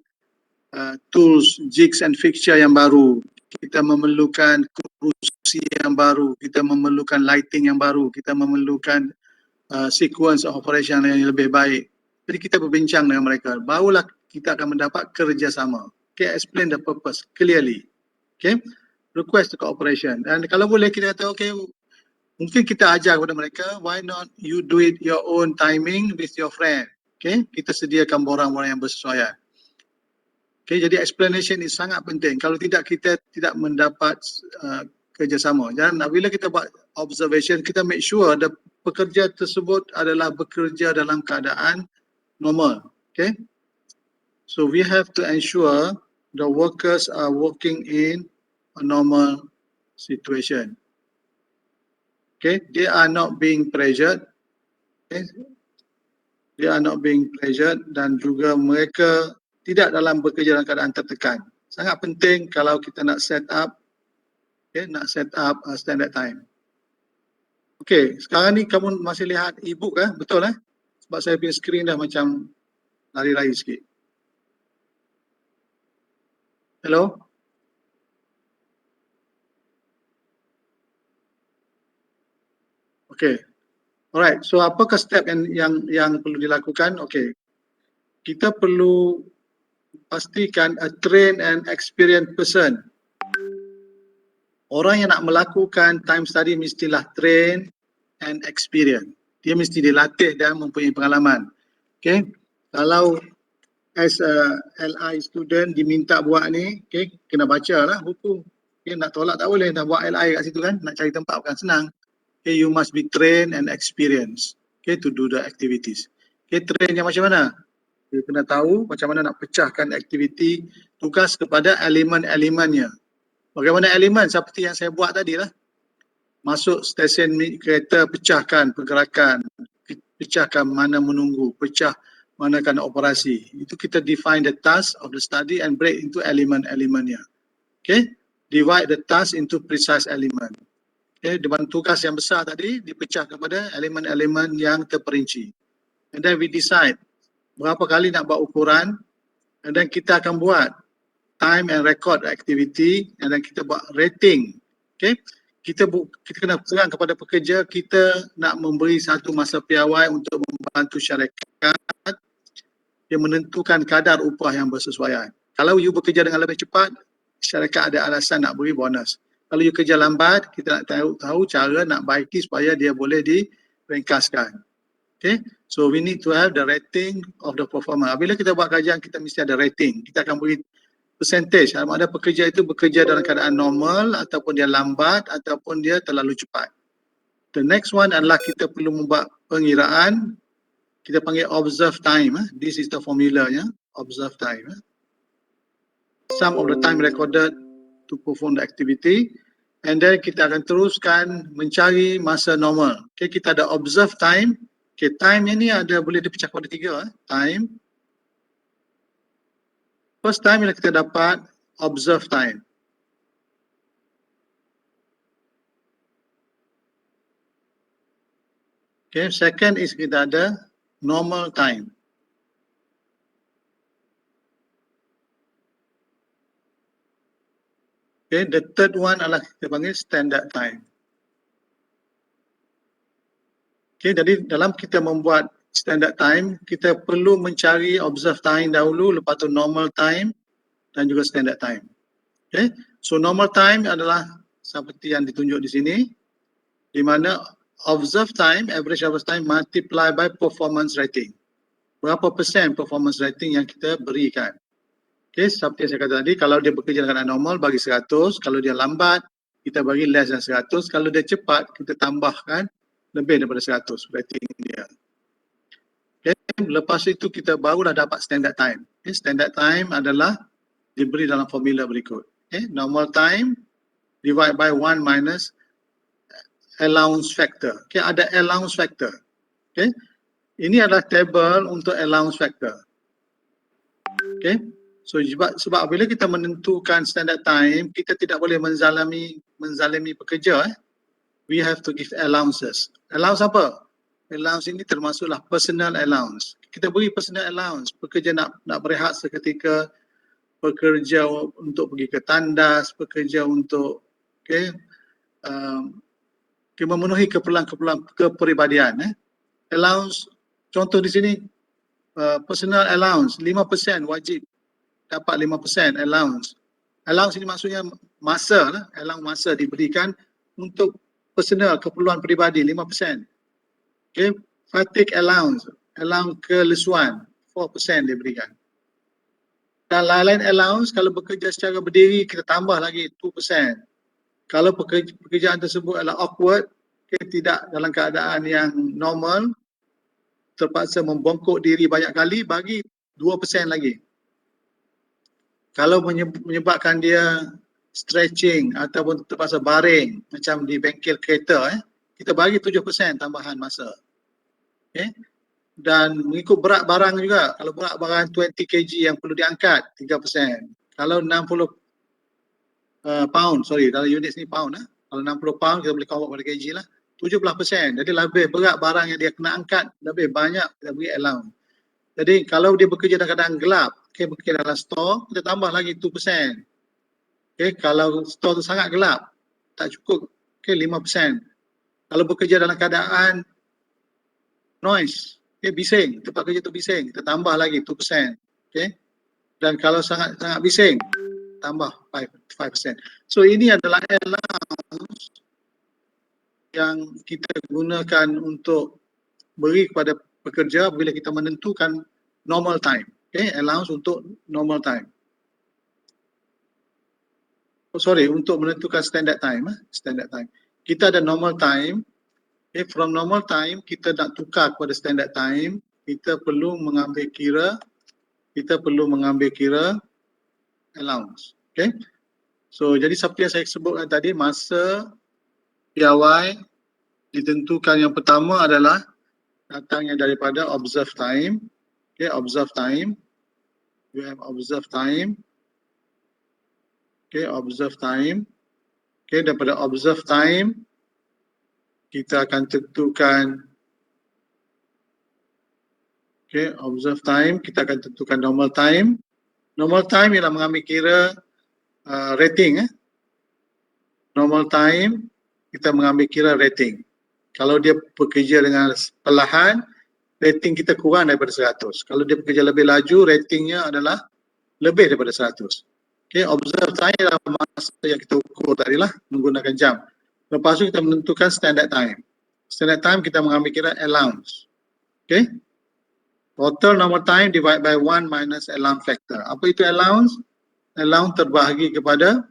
tools, jigs and fixture yang baru. Kita memerlukan kursi yang baru, kita memerlukan lighting yang baru, kita memerlukan sequence of operation yang lebih baik. Jadi kita berbincang dengan mereka, barulah kita akan mendapat kerjasama. Okay, explain the purpose clearly. Okay, request the cooperation. Dan kalau boleh kita kata, okay, mungkin kita ajar kepada mereka, why not you do it your own timing with your friend. Okay, kita sediakan borang-borang yang bersesuaian. Okay, jadi explanation ini sangat penting. Kalau tidak, kita tidak mendapat kerjasama. Dan bila kita buat observation, kita make sure the pekerja tersebut adalah bekerja dalam keadaan normal. Okay, so we have to ensure the workers are working in a normal situation. Okay, they are not being pressured. Okay, they are not being pressured dan juga mereka tidak dalam bekerja dalam keadaan tertekan. Sangat penting kalau kita nak set up, okay, standard time. Okay, sekarang ni kamu masih lihat e-book betul Sebab saya punya screen dah macam lari-lari sikit. Hello? Okay. Alright, so apakah step yang perlu dilakukan? Okay. Kita perlu pastikan a trained and experienced person. Orang yang nak melakukan time study mestilah trained and experienced. Dia mesti dilatih dan mempunyai pengalaman. Okay. Kalau as a LI student diminta buat ni, okay, kena baca lah buku. Okay, nak tolak tak boleh, nak buat LI kat situ kan, nak cari tempat bukan senang. Okay, you must be trained and experienced, okay, to do the activities. Okay, train yang macam mana? You kena tahu macam mana nak pecahkan aktiviti tugas kepada elemen-elemennya. Bagaimana elemen? Seperti yang saya buat tadi lah. Masuk stesen kereta, pecahkan pergerakan, pecahkan mana menunggu, pecah manakan operasi. Itu kita define the task of the study and break into elemen-elemennya. Okay, divide the task into precise element. Okay, dengan tugas yang besar tadi dipecah kepada elemen-elemen yang terperinci. And then we decide berapa kali nak buat ukuran, and then kita akan buat time and record activity, and then kita buat rating. Okay, kita kena terang kepada pekerja kita nak memberi satu masa piawai untuk membantu syarikat yang menentukan kadar upah yang bersesuaian. Kalau you bekerja dengan lebih cepat, syarikat ada alasan nak beri bonus. Kalau you kerja lambat, kita nak tahu cara nak baiki supaya dia boleh direngkaskan. Okay, so we need to have the rating of the performer. Bila kita buat kajian, kita mesti ada rating. Kita akan beri percentage. Sama ada pekerja itu bekerja dalam keadaan normal, ataupun dia lambat, ataupun dia terlalu cepat. The next one adalah kita perlu membuat pengiraan. Kita panggil observe time. This is the formula, observe time. Sum of the time recorded to perform the activity, and then kita akan teruskan mencari masa normal. Okay, kita ada observe time. Okay, time ni ada boleh dipecah kepada 3. Time. First time yang kita dapat observe time. Okay, second is kita ada normal time. Okay, the third one adalah kita panggil standard time. Okay, jadi dalam kita membuat standard time, kita perlu mencari observe time dahulu, lepas tu normal time dan juga standard time. Okay, so normal time adalah seperti yang ditunjuk di sini, di mana observe time, average observe time multiply by performance rating. Berapa persen performance rating yang kita berikan. Okay, seperti yang saya kata tadi, kalau dia bekerja dengan normal, bagi 100. Kalau dia lambat, kita bagi less than 100. Kalau dia cepat, kita tambahkan lebih daripada 100 rating dia. Okay, lepas itu kita barulah dapat standard time. Okay, standard time adalah diberi dalam formula berikut. Okay, normal time divide by 1 minus allowance factor. Okay, ada allowance factor. Okay, ini adalah table untuk allowance factor. Okay, so sebab bila kita menentukan standard time, kita tidak boleh menzalimi pekerja. We have to give allowances. Allowance apa? Allowance ini termasuklah personal allowance. Kita beri personal allowance. Pekerja nak berehat seketika, pekerja untuk pergi ke tandas, pekerja untuk memenuhi keperluan kepribadian. Allowance, contoh di sini personal allowance 5% wajib dapat 5% allowance. Allowance ini maksudnya masa lah. Allowance masa diberikan untuk personal keperluan peribadi 5%. Okay, fatigue allowance, allowance kelesuan 4% diberikan. Dan lain-lain allowance, kalau bekerja secara berdiri kita tambah lagi 2%. Kalau pekerjaan tersebut adalah awkward, tidak dalam keadaan yang normal, terpaksa membongkok diri banyak kali, bagi 2% lagi. Kalau menyebabkan dia stretching ataupun terpaksa baring macam di bengkel kereta, kita bagi 7% tambahan masa. Okay. Dan mengikut berat barang juga, kalau berat barang 20 kg yang perlu diangkat 3%. Kalau 60 pound, kalau unit ni pound, kalau 60 pound kita boleh convert pada kg lah, 17%. Jadi lebih berat barang yang dia kena angkat, lebih banyak kita beri allowance. Jadi kalau dia bekerja dalam keadaan gelap, bekerja dalam store, kita tambah lagi 2%. Kalau store tu sangat gelap, tak cukup, 5%. Kalau bekerja dalam keadaan noise, bising, tempat kerja tu bising, kita tambah lagi 2%. Dan kalau sangat bising, tambah 5%. So ini adalah allowance yang kita gunakan untuk beri kepada pekerja bila kita menentukan normal time. Allowance untuk normal time. Untuk menentukan standard time. Standard time. Kita ada normal time. From normal time, kita nak tukar kepada standard time, kita perlu mengambil kira allowance. So jadi seperti yang saya sebutkan tadi, masa piawai ditentukan yang pertama adalah datangnya daripada observe time. Observe time. We have observe time. Okay, observe time. Okay, daripada observe time, kita akan tentukan, okay, observe time, kita akan tentukan normal time. Normal time ialah mengambil kira rating. Normal time, kita mengambil kira rating. Kalau dia bekerja dengan perlahan, rating kita kurang daripada 100. Kalau dia bekerja lebih laju, ratingnya adalah lebih daripada 100. Okay, observe time adalah masa yang kita ukur tadi lah, menggunakan jam. Lepas tu kita menentukan standard time. Standard time kita mengambil kira allowance. Okay. Total normal time divide by 1 minus allowance factor. Apa itu allowance? Allowance terbahagi kepada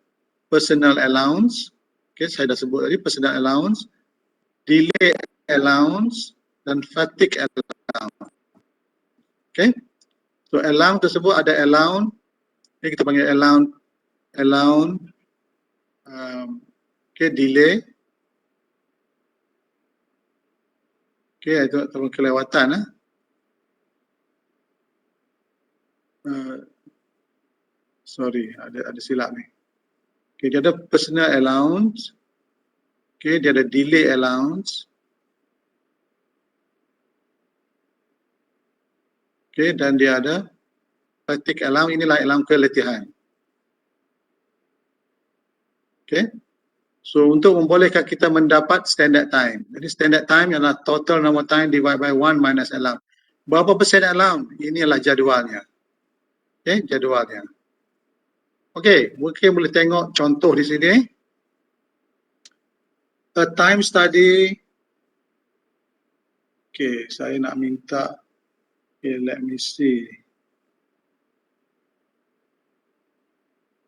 personal allowance. Okay, saya dah sebut tadi personal allowance, delay allowance dan fatigue allowance. Okay. So allowance tersebut ada allowance, ini kita panggil allowance, okay, delay. Okay, itu ataupun kelewatan. Sorry, ada silap ni. Okay, dia ada personal allowance. Okay, dia ada delay allowance. Okay, dan dia ada fatigue allowance. Inilah allowance keletihan. Okay. So, untuk membolehkan kita mendapat standard time. Jadi, standard time ialah total normal time divide by 1 minus allowance. Berapa persen allowance? Inilah jadualnya. Okay, jadualnya. Okay, mungkin boleh tengok contoh di sini. A time study. Okay, saya nak minta. Okay, let me see.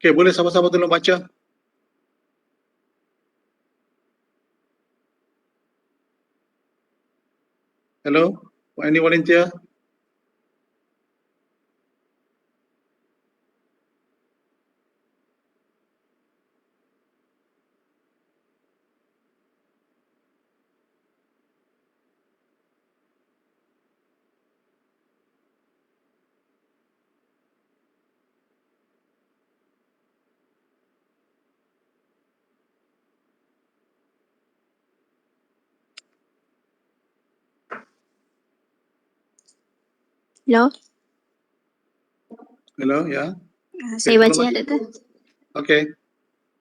Okay, boleh sama-sama tolong baca? Hello? Any volunteer? Hello? Hello, ya? Saya tolong baca, baca. Doktor. Okay.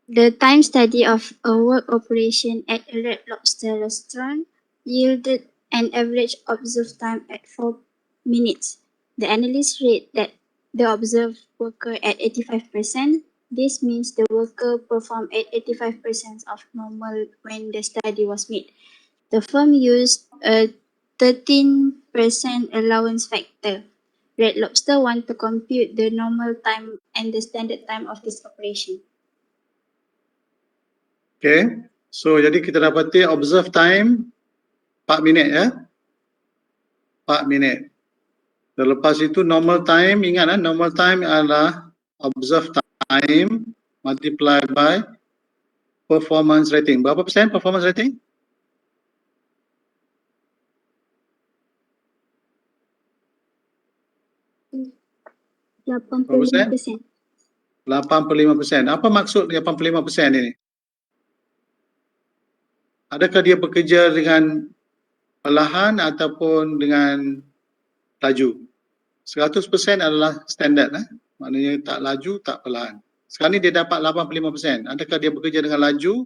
The time study of a work operation at a Red Lobster restaurant yielded an average observed time at 4 minutes. The analyst rate that the observed worker at 85%. This means the worker performed at 85% of normal when the study was made. The firm used a 13% allowance factor. Red Lobster want to compute the normal time and the standard time of this operation. Okay. So, jadi kita dapati observe time 4 minit ya. 4 minit. Dan lepas itu normal time, ingat normal time adalah observe time multiply by performance rating. Berapa persen performance rating? Berapa persen? 85%. Apa maksud 85% ini? Adakah dia bekerja dengan perlahan ataupun dengan laju? 100% adalah standard. Maknanya tak laju, tak perlahan. Sekarang ni dia dapat 85%. Adakah dia bekerja dengan laju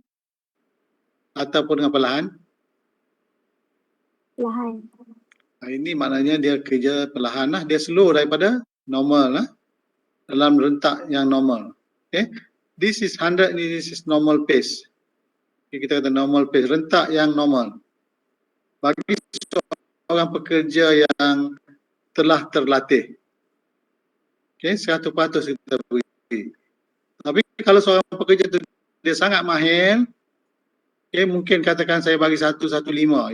ataupun dengan perlahan? Perlahan. Ini maknanya dia kerja perlahan lah. Dia slow daripada normal lah. Dalam rentak yang normal. Okay. This is 100, this is normal pace. Kita kata normal pace, rentak yang normal. Bagi seorang pekerja yang telah terlatih, okay, 100% kita beri. Tapi kalau seorang pekerja tu dia sangat mahir, okay, mungkin katakan saya bagi 115,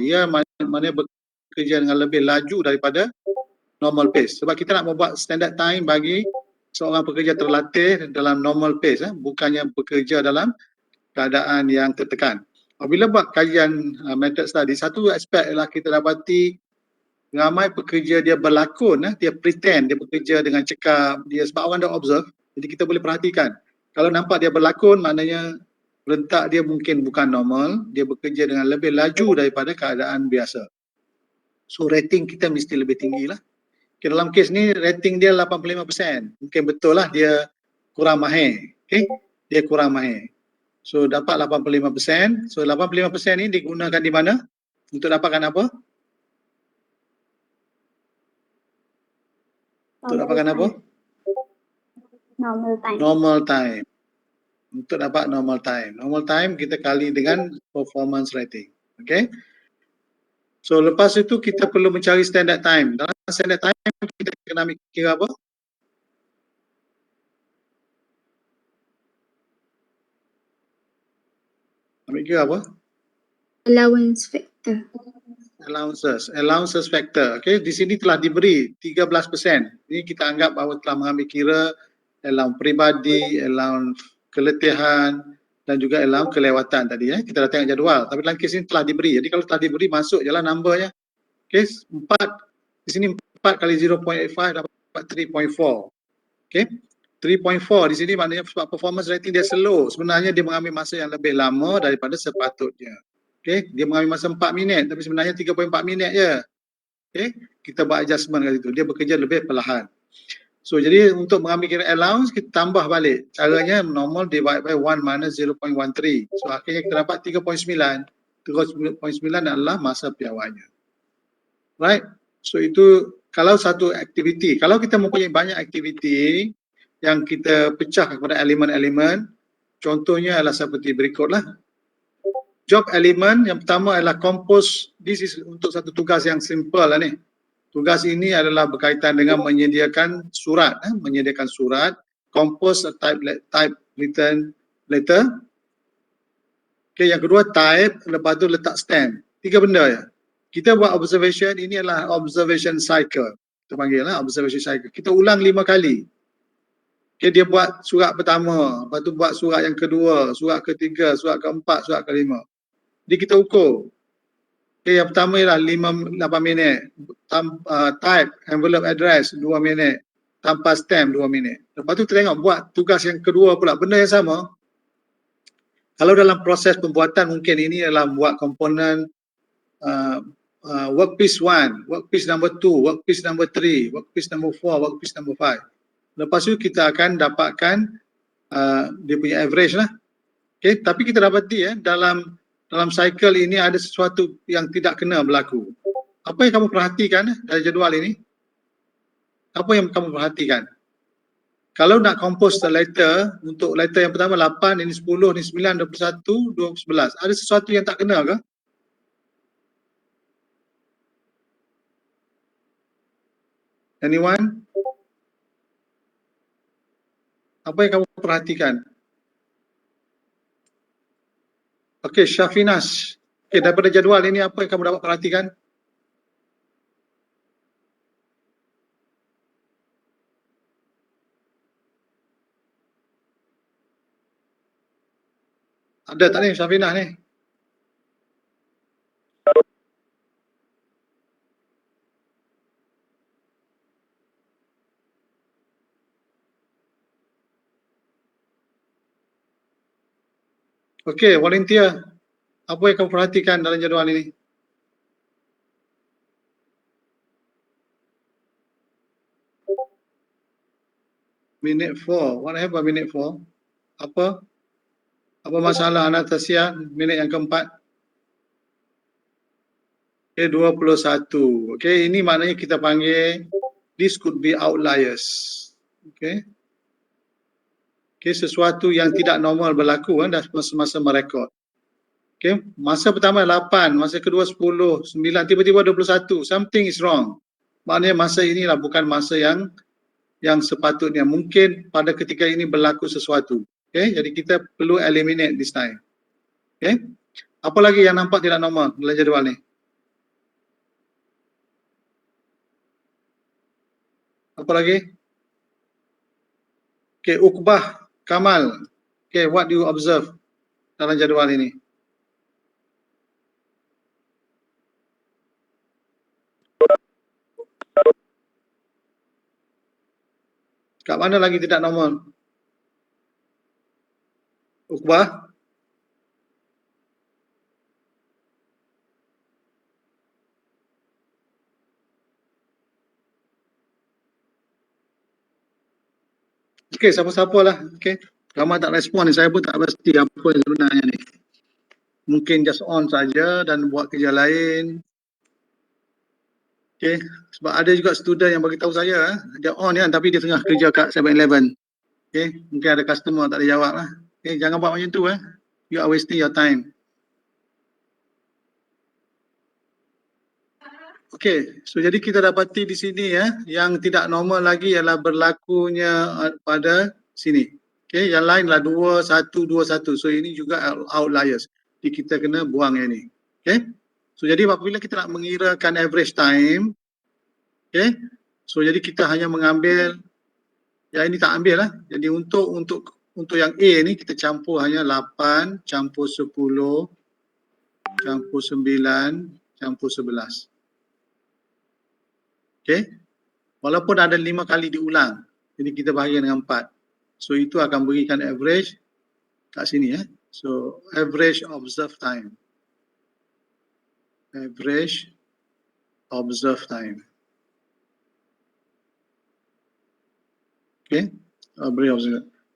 ia maknanya bekerja dengan lebih laju daripada normal pace. Sebab kita nak membuat standard time bagi seorang pekerja terlatih dalam normal pace, bukannya bekerja dalam keadaan yang tertekan. Apabila buat kajian method study, satu aspek ialah kita dapati ramai pekerja dia berlakon, dia pretend dia bekerja dengan cekap, dia sebab orang dah observe, jadi kita boleh perhatikan Kalau nampak dia berlakon, maknanya rentak dia mungkin bukan normal, dia bekerja dengan lebih laju daripada keadaan biasa. So rating kita mesti lebih tinggi lah. Okay, dalam kes ni rating dia 85%. Mungkin betul lah dia kurang mahir. Okay? Dia kurang mahir. So dapat 85%. So 85% ni digunakan di mana? Untuk dapatkan apa? Untuk dapatkan apa? Normal time. Normal time. Untuk dapat normal time. Normal time kita kali dengan performance rating. Okay? So lepas itu kita perlu mencari standard time. Dalam standard time kita kena ambil kira apa? Ambil kira apa? Allowance factor. Allowances factor. Okay, di sini telah diberi 13%. Ini kita anggap bahawa telah mengambil kira allowance peribadi, allowance keletihan dan juga allowance kelewatan tadi. Kita dah tengok jadual. Tapi dalam kes ini telah diberi. Jadi kalau telah diberi, masuk je lah number-nya. Okay, 4. Di sini 4 kali 0.85 dapat 3.4. Okay, 3.4 di sini maknanya sebab performance rating dia slow. Sebenarnya dia mengambil masa yang lebih lama daripada sepatutnya. Okay, dia mengambil masa 4 minit tapi sebenarnya 3.4 minit je. Okay, kita buat adjustment kat situ. Dia bekerja lebih perlahan. So jadi untuk mengambil kira allowance kita tambah balik. Caranya normal divide by 1 minus 0.13. So akhirnya kita dapat 3.9. 3.9 adalah masa piawainya. Right? So itu kalau satu aktiviti. Kalau kita mempunyai banyak aktiviti yang kita pecah kepada elemen-elemen, contohnya adalah seperti berikutlah. Job element yang pertama adalah compose. This is untuk satu tugas yang simple lah ni. Tugas ini adalah berkaitan dengan menyediakan surat. Menyediakan surat. Compose a type written letter. Okay, yang kedua type, lepas tu letak stamp. 3 benda ya. Kita buat observation, ini adalah observation cycle. Kita panggil lah observation cycle. Kita ulang 5 kali. Okay, dia buat surat pertama, lepas tu buat surat yang kedua, surat ketiga, surat keempat, surat kelima. Jadi kita ukur. Okay, yang pertama ialah 8 minit. Type, envelope address 2 minit. Tanpa stamp 2 minit. Lepas tu kita tengok buat tugas yang kedua pula. Benda yang sama. Kalau dalam proses pembuatan mungkin ini adalah buat komponen workpiece 1, workpiece number 2, workpiece number 3, workpiece number 4, workpiece number 5. Lepas tu kita akan dapatkan dia punya average lah. Okay, tapi kita dapati dalam cycle ini ada sesuatu yang tidak kena berlaku. Apa yang kamu perhatikan dari jadual ini? Apa yang kamu perhatikan? Kalau nak compose the letter, untuk letter yang pertama 8, ini 10, ini 9, 21, 11. Ada sesuatu yang tak kena ke? Anyone? Apa yang kamu perhatikan? Okey, Syafinas. Okey, daripada jadual ini apa yang kamu dapat perhatikan? Ada tak ni Syafinas ni? Okey, volunteer. Apa yang kamu perhatikan dalam jadual ini? Minute 4. What happened minute 4? Apa masalah Anastasia minit yang keempat? Okay, 21. Okay, ini maknanya kita panggil this could be outliers. Okay. Okay, sesuatu yang tidak normal berlaku dah masa merekod. Okay, masa pertama 8, masa kedua 10, 9, tiba-tiba 21. Something is wrong. Maknanya masa inilah bukan masa yang sepatutnya. Mungkin pada ketika ini berlaku sesuatu. Okay, jadi kita perlu eliminate this time. Okay. Apa lagi yang nampak tidak normal dalam jadual ni? Apa lagi? Okay, Uqbah, Kamal. Okay, what do you observe dalam jadual ini? Kat mana lagi tidak normal? Uqbah? Okey, siapa-siapa lah. Okey. Ramai tak respon ni, saya pun tak pasti apa yang sebenarnya ni. Mungkin just on saja dan buat kerja lain. Okey, sebab ada juga student yang bagi tahu saya, dia on ya, tapi dia tengah kerja kat 7-Eleven. Okey, mungkin ada customer tak ada jawab lah. Okey, jangan buat macam tu You are wasting your time. Okey, so jadi kita dapati di sini yang tidak normal lagi ialah berlakunya pada sini. Okey, yang lain lah 2, 1, 2, 1. So ini juga outliers. Jadi kita kena buang yang ni. Okey. So jadi apabila kita nak mengirakan average time, okey. So jadi kita hanya mengambil yang ini tak ambil lah. Jadi untuk yang A ni kita campur hanya 8 campur 10 campur 9 campur 11. Okey. Walaupun ada 5 kali diulang. Jadi kita bahagi dengan 4. So itu akan berikan average kat sini So average observed time. Average observed time. Okay.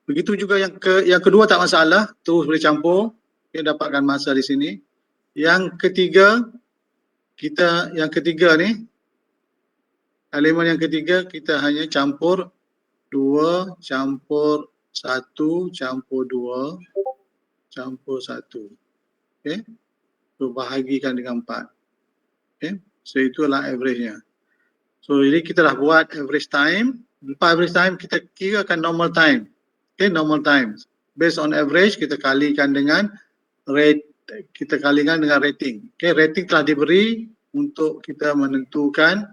Begitu juga yang kedua tak masalah, terus boleh campur. Okay, dapatkan masa di sini. Yang ketiga ni, elemen yang ketiga kita hanya campur 2 campur 1 campur 2 campur 1. Okay. So bahagikan dengan 4. Okay. So itulah average-nya. So jadi kita dah buat average time. Lepas average time kita kirakan normal time. Okay, normal time. Based on average kita kalikan dengan rating. Okay, rating telah diberi untuk kita menentukan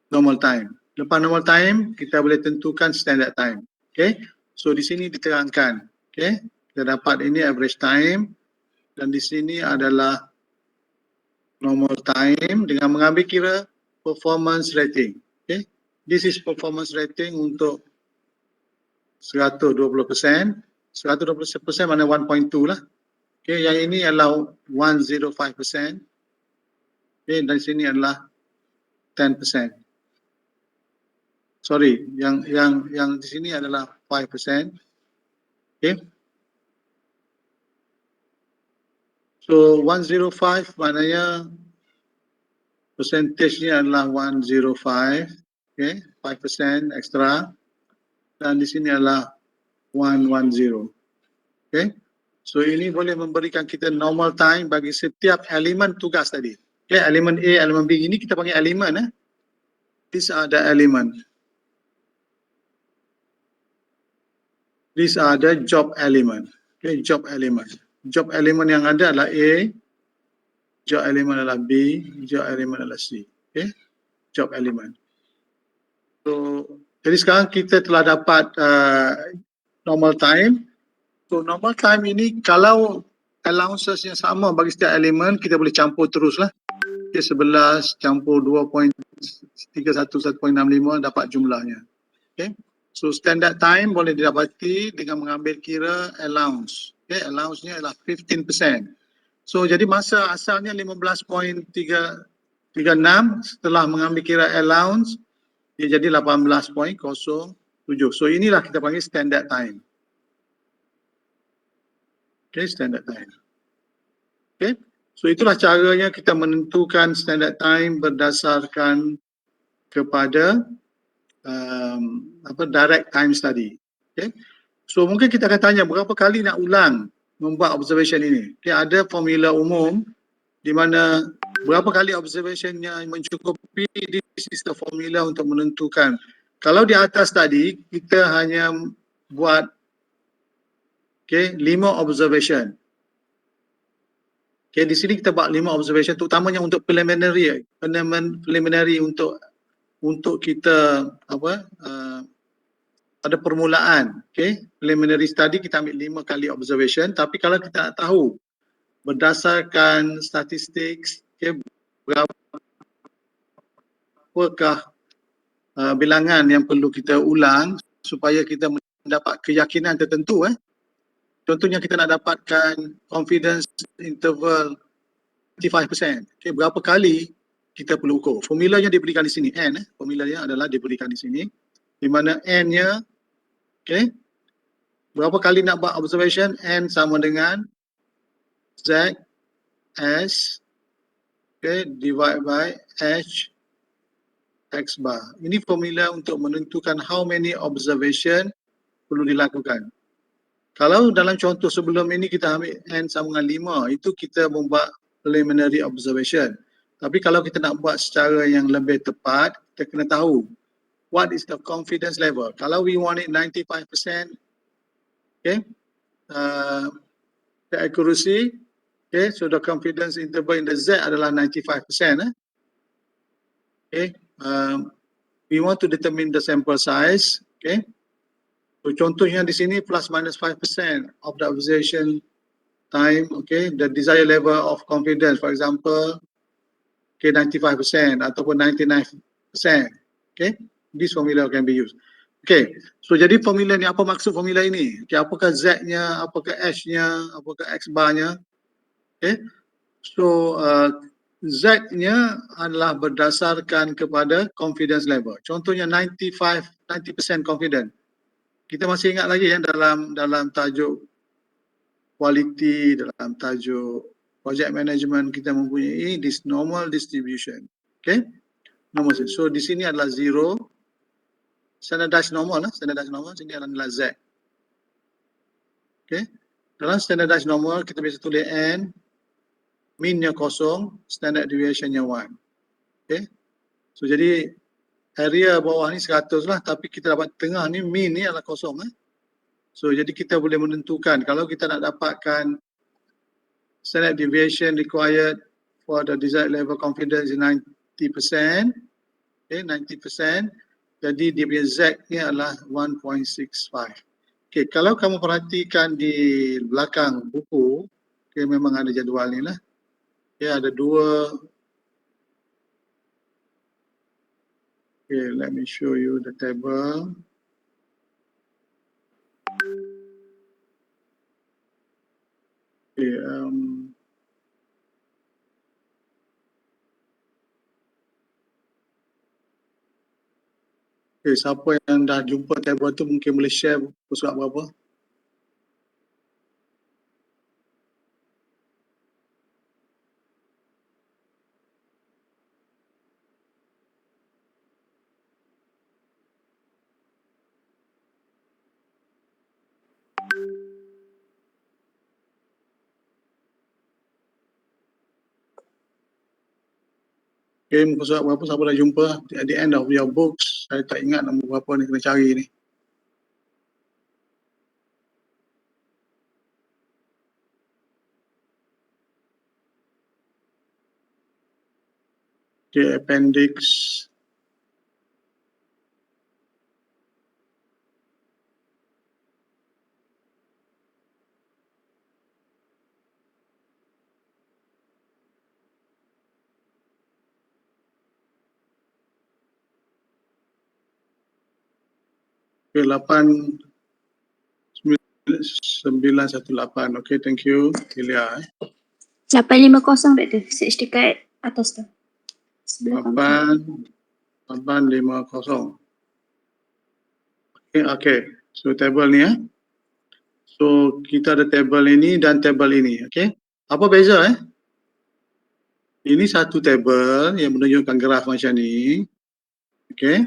normal time. Lepas normal time kita boleh tentukan standard time. Okay, so di sini diterangkan. Okay, kita dapat ini average time dan di sini adalah normal time dengan mengambil kira performance rating. Okay, this is performance rating untuk 120%. 120% mana 1.2 lah. Okay, yang ini adalah 105%. Okay, dan sini adalah 10%. Sorry, yang di sini adalah 5%. Okay. So 105 maknanya percentage-nya adalah 105. Okay, 5% extra. Dan di sini adalah 110. Okay. So ini boleh memberikan kita normal time bagi setiap elemen tugas tadi. Okay, elemen A, elemen B ini kita panggil elemen. These are the element. These are the job element. Okay, job element. Job element yang ada adalah A, job element adalah B, job element adalah C. Okay, job element. So jadi sekarang kita telah dapat normal time. So normal time ini kalau allowances yang sama bagi setiap elemen kita boleh campur teruslah. Okay, 11 campur 2.311.65 dapat jumlahnya. Okay. So standard time boleh didapati dengan mengambil kira allowance. Okay, allowance-nya adalah 15%. So jadi masa asalnya 15.336, setelah mengambil kira allowance dia jadi 18.07. So inilah kita panggil standard time. Okay, standard time. Okay, so itulah caranya kita menentukan standard time berdasarkan kepada direct time study. Okay, so mungkin kita akan tanya berapa kali nak ulang membuat observation ini. Okay, ada formula umum di mana berapa kali observationnya mencukupi. This is the formula untuk menentukan. Kalau di atas tadi kita hanya buat 5 observation. Okay, di sini kita buat 5 observation terutamanya untuk preliminary untuk kita pada permulaan. Okay, preliminary study kita ambil 5 kali observation, tapi kalau kita nak tahu berdasarkan statistik berapakah bilangan yang perlu kita ulang supaya kita dapat keyakinan tertentu. Contohnya kita nak dapatkan confidence interval 95%. Okay, berapa kali kita perlu ukur. Formulanya diberikan di sini, N. Formulanya adalah diberikan di sini. Di mana N-nya, okay, berapa kali nak buat observation, N sama dengan Z S, okay, divide by H X bar. Ini formula untuk menentukan how many observation perlu dilakukan. Kalau dalam contoh sebelum ini kita ambil N sama dengan 5, itu kita membuat preliminary observation. Tapi kalau kita nak buat secara yang lebih tepat, kita kena tahu what is the confidence level. Kalau we want it 95%, okay, the accuracy, okay, so the confidence interval in the Z adalah 95%. Okay, we want to determine the sample size. Okay, so contohnya di sini plus minus 5% of the observation time. Okay, the desired level of confidence, for example, okay, 95% ataupun 99%. Okay, this formula can be used. Okay, so jadi formula ni, apa maksud formula ini? Okay, apakah Z-nya, apakah H-nya, apakah X bar-nya? Okay, so Z-nya adalah berdasarkan kepada confidence level. Contohnya 90% confident. Kita masih ingat lagi dalam tajuk quality, dalam tajuk project management, kita mempunyai this normal distribution. Okay, normal. So di sini adalah 0, standardized normal, standardized normal, sini adalah Z. Okay, dalam standardized normal kita biasa tulis N, mean-nya 0, standard deviation-nya 1. Okay, so jadi area bawah ni 100 lah, tapi kita dapat tengah ni, mean ni adalah 0. So jadi kita boleh menentukan kalau kita nak dapatkan standard deviation required for the desired level confidence is 90%. Okay, 90%. Jadi dia punya Z ni adalah 1.65. Okay, kalau kamu perhatikan di belakang buku, okay, memang ada jadual ni lah. Okay, ada dua. Okay, let me show you the table. Okay, okay, siapa yang dah jumpa table tu mungkin boleh share buku surat berapa? Okay, muka surat berapa, siapa dah jumpa? At the end of your books, saya tak ingat nombor berapa ni, kena cari ni. Okay, appendix. Okay, 8918. Okay, thank you, Ilya. 850 tak tu, search dekat atas tu. Sebelah kanan. 8850. Okay, so table ni So kita ada table ini dan table ini, okay. Apa beza Ini satu table yang menunjukkan graf macam ni, okay.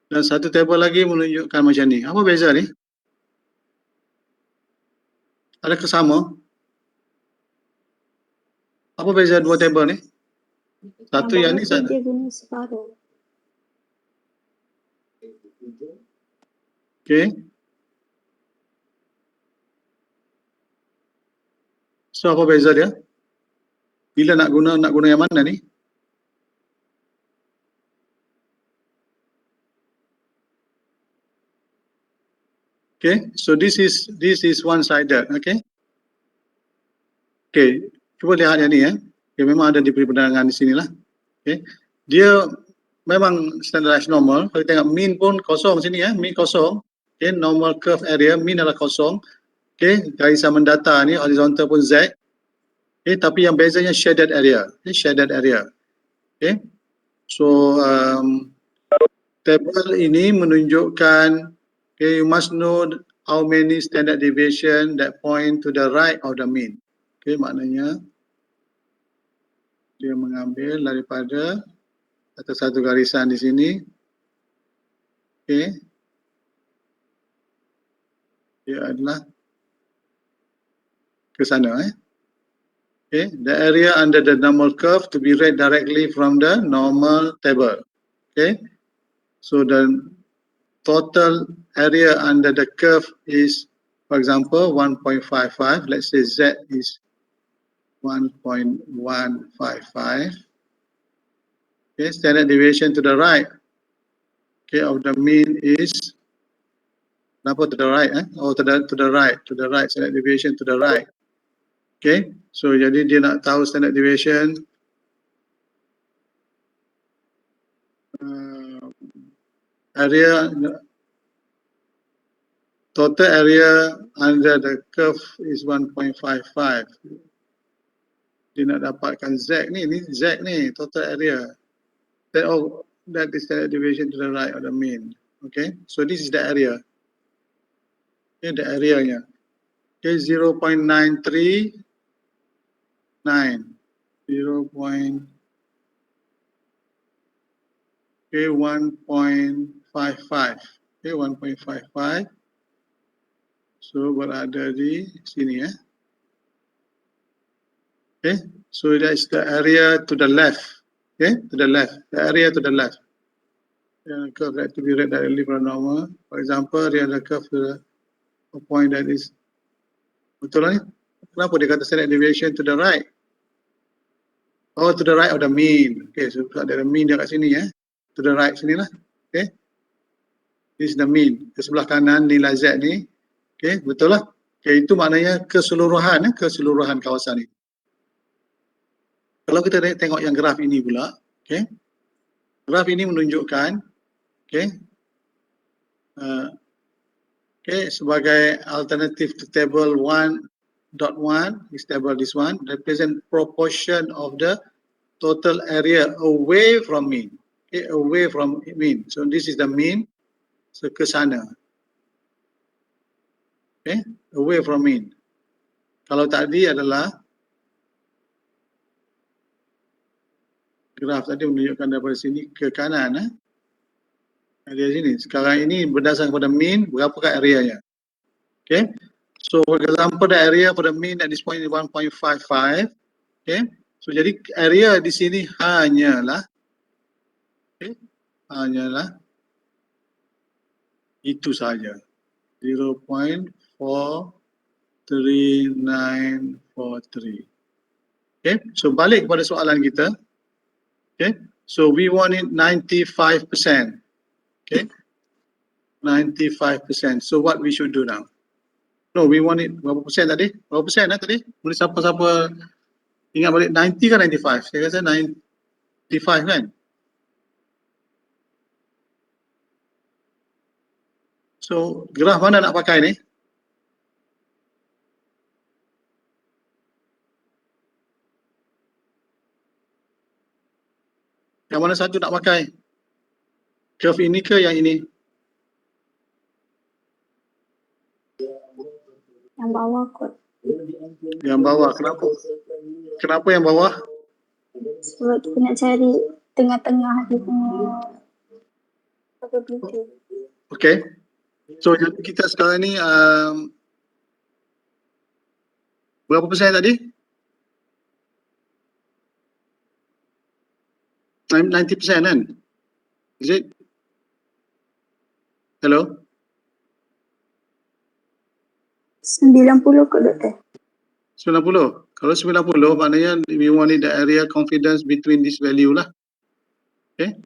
Dan satu table lagi menunjukkan macam ni. Apa beza ni? Ada kesama? Apa beza dua table ni? Satu yang ni, satu. Dia guna separuh. Okay. So apa beza dia? Bila nak guna yang mana ni? Okay, so this is one-sided, okay. Okay, cuba lihat yang ni Okay, memang ada diberi penerangan di sini lah. Okay, dia memang standardized normal. Kalau tengok mean pun kosong sini mean kosong. Okay, normal curve area, mean adalah kosong. Okay, garisan mendata ni horizontal pun Z. Okay, tapi yang bezanya shaded area. Okay, shaded area. Okay, so table ini menunjukkan, okay, you must know how many standard deviation that point to the right of the mean. Okay, maknanya dia mengambil daripada satu garisan di sini. Okay, dia adalah ke sana. Okay, the area under the normal curve to be read directly from the normal table. Okay, so the total area under the curve is, for example, 1.55. Let's say Z is 1.155. Okay, standard deviation to the right, okay, of the mean is, kenapa to the right? Oh, to the right, standard deviation to the right. Okay, so jadi dia nak tahu standard deviation area, total area under the curve is 1.55. Dia nak dapatkan Z ni Z ni, total area. That is standard deviation to the right of the mean. Okay, so this is the area. Okay, the area-nya. Okay, 0.939. 1.55. Okay, 1.55. So berada di sini ya. Okay, so that is the area to the left. Okay, to the left. The area to the left. Curve that to be read directly from normal. For example, dia ada curve to a point that is, betul lah ni? Kenapa dia kata standard deviation to the right? Oh, to the right of the mean. Okay, so ada mean dia kat sini ya. To the right sini lah. Okay, this is the mean. Ke sebelah kanan nilai Z ni. Okay, betul lah. Okay, itu maknanya keseluruhan kawasan ini. Kalau kita tengok yang graf ini pula, okay, graf ini menunjukkan, okay, okay, sebagai alternative to table 1.1, is table this one, represent proportion of the total area away from mean. Okay, away from mean. So this is the mean. So ke sana. Okay, away from mean. Kalau tadi adalah graf tadi menunjukkan daripada sini ke kanan, area sini. Sekarang ini berdasarkan pada mean, berapakah areanya? Okay, so for example, the area for the mean at this point is 1.55. Okay, so jadi area di sini hanyalah, okay, hanyalah itu saja, 0.43943. Okay, so balik kepada soalan kita. Okay, so we want it 95%. Okay, 95%. So what we should do now? No, we want it berapa persen tadi? Berapa persen tadi? Boleh siapa-siapa ingat balik, 90 ke 95? Saya rasa 95 kan? So graf mana nak pakai ni? Yang mana satu nak pakai? Curve ini ke yang ini? Yang bawah kot. Yang bawah. Kenapa? Kenapa yang bawah? Sebab kita nak cari tengah-tengah dia punya probability. Okay. So jadi kita sekarang ni berapa persen tadi? 90% kan? Is it? Hello? 90 kot doktor. 90. Kalau 90 maknanya we want it the area confidence between this value lah. Okay.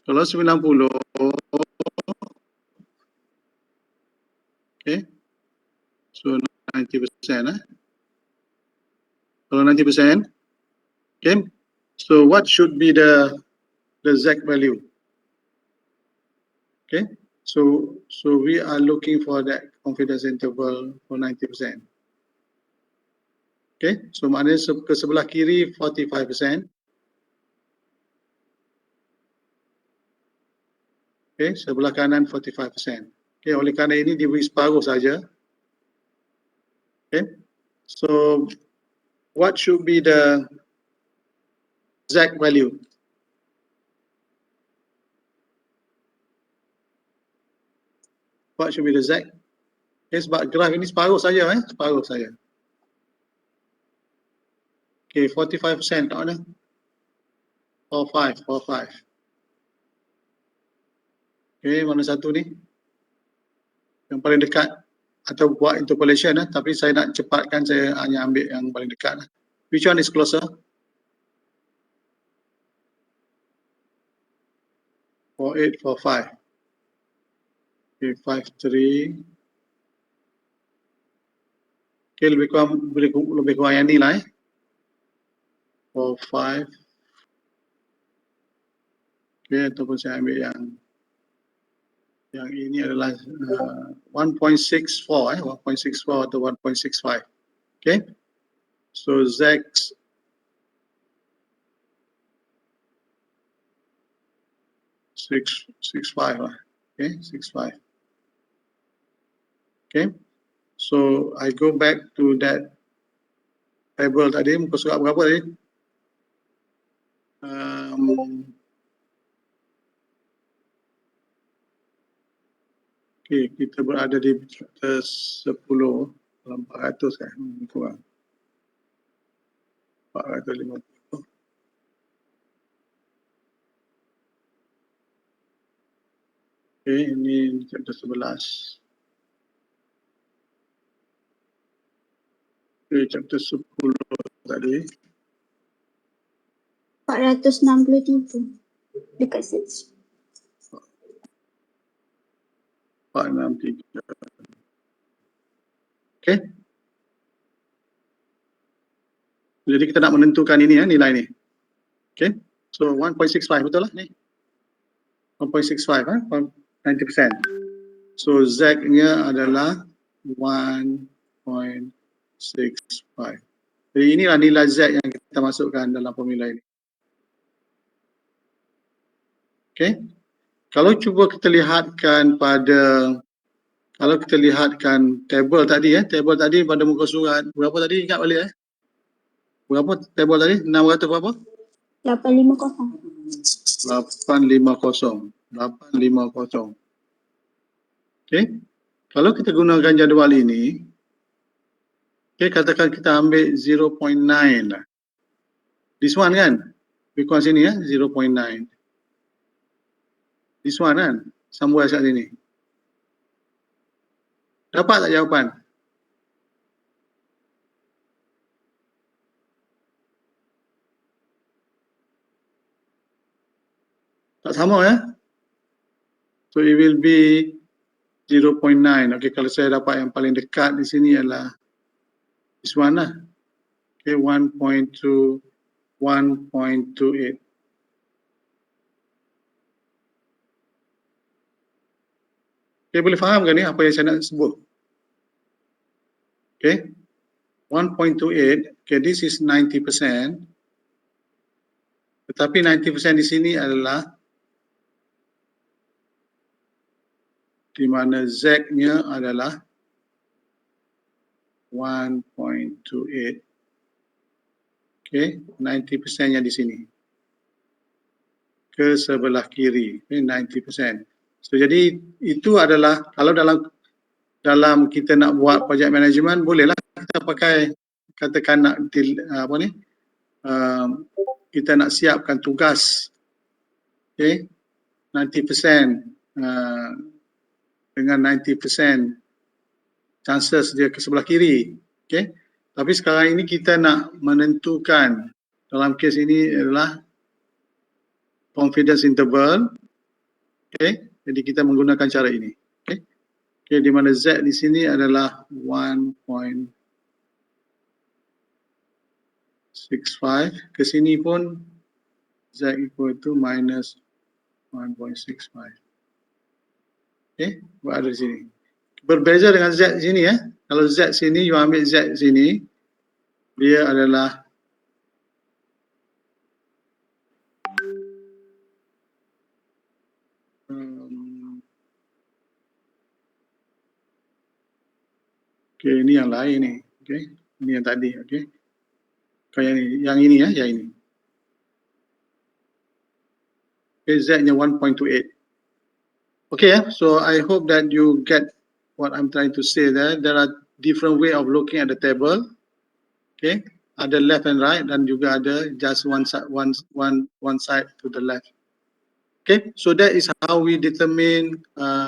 Kalau 90, okay. So 90%. Kalau 90%, okay. So what should be the exact value? Okay. So we are looking for that confidence interval for 90%. Okay, so maknanya ke sebelah kiri 45%. Okay, sebelah kanan 45%. Okay, oleh kerana ini diberi separuh saja. Okay, so what should be the Z value? What should be the Z? Okay, sebab graf ini separuh saja, separuh saja. Okay, 45% kat mana? 45. Okay, mana satu ni? Yang paling dekat atau buat interpolation tapi saya nak cepatkan, saya hanya ambil yang paling dekat. Which one is closer? 4845. Okay, 53. Okay, lebih kurang yang ni lah 45. Okay, ataupun saya ambil yang ini adalah 1.64 1.64 atau 1.65. Okay, so Z 665 lah. Okay, 65. Okay, so I go back to that table tadi. Muka surat berapa tadi? Okay, kita berada di 10 dalam 400 kan, kurang 450. Okay, ini chapter 11. Okay, chapter 10 tadi 463 dekat search. 463. Okay. Jadi kita nak menentukan ini nilai ni. Okay. So 1.65 betul lah ni. 1.65 90%. So Z-nya adalah 1.65. Jadi inilah nilai Z yang kita masukkan dalam formula ini. Okay. Kalau cuba kita lihatkan table tadi table tadi pada muka surat berapa tadi, ingat balik berapa table tadi? 600 berapa? 850. Okay, kalau kita gunakan jadual ini, okay, katakan kita ambil 0.9 lah. This one kan, lebih sini 0.9. This one kan, somewhere kat sini. Dapat tak jawapan? Tak sama So it will be 0.9. Okay, kalau saya dapat yang paling dekat di sini adalah this one lah. Okay, 1.28. Okay, boleh faham kan ni apa yang saya nak sebut? Okay, 1.28. Okay, this is 90%. Tetapi 90% di sini adalah di mana Z-nya adalah 1.28. Okay, 90%-nya di sini. Ke sebelah kiri, 90%. So jadi itu adalah kalau dalam kita nak buat project management, bolehlah kita pakai katakan nak kita nak siapkan tugas. Okay, 90% dengan 90% chances dia ke sebelah kiri. Okay, tapi sekarang ini kita nak menentukan dalam kes ini adalah confidence interval. Okay, jadi kita menggunakan cara ini. Okay, okay, di mana Z di sini adalah 1.65. Ke sini pun Z equal to minus 1.65. Okay, berada di sini. Berbeza dengan Z sini ya. Kalau Z sini, you ambil Z sini, dia adalah okay, ini yang lain ni. Okay, ini yang tadi. Okay, kayak ini, yang ini ya, yang ini. Okay, Z-nya 1.28. Okay, so I hope that you get what I'm trying to say there. There are different way of looking at the table. Okay, ada left and right dan juga ada just one side to the left. Okay, so that is how we determine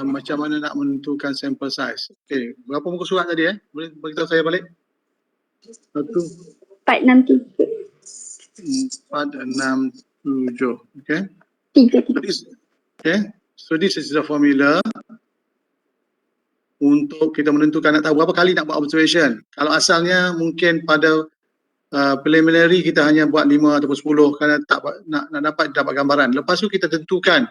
macam mana nak menentukan sample size. Okay, berapa muka surat tadi Boleh beritahu saya balik? 463. 467. Okay. 3. Okay, so this is the formula untuk kita menentukan nak tahu berapa kali nak buat observation. Kalau asalnya mungkin pada preliminary kita hanya buat 5 ataupun 10 kerana tak nak dapat gambaran. Lepas tu kita tentukan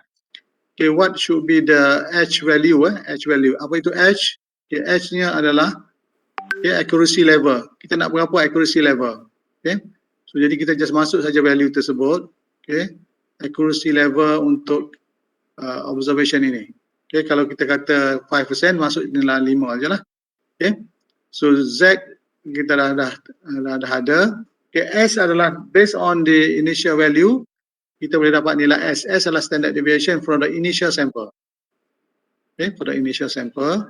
okay, what should be the H value. H value. Apa itu H? Okay, H-nya adalah okay, accuracy level. Kita nak berapa accuracy level. Okay. So jadi kita just masuk saja value tersebut. Okay. Accuracy level untuk observation ini. Okay, kalau kita kata 5%, masuk nilai 5 aja lah. Okay. So Z kita dah ada. Okay, S adalah based on the initial value, kita boleh dapat nilai S. S adalah standard deviation from the initial sample. Okay, for the initial sample.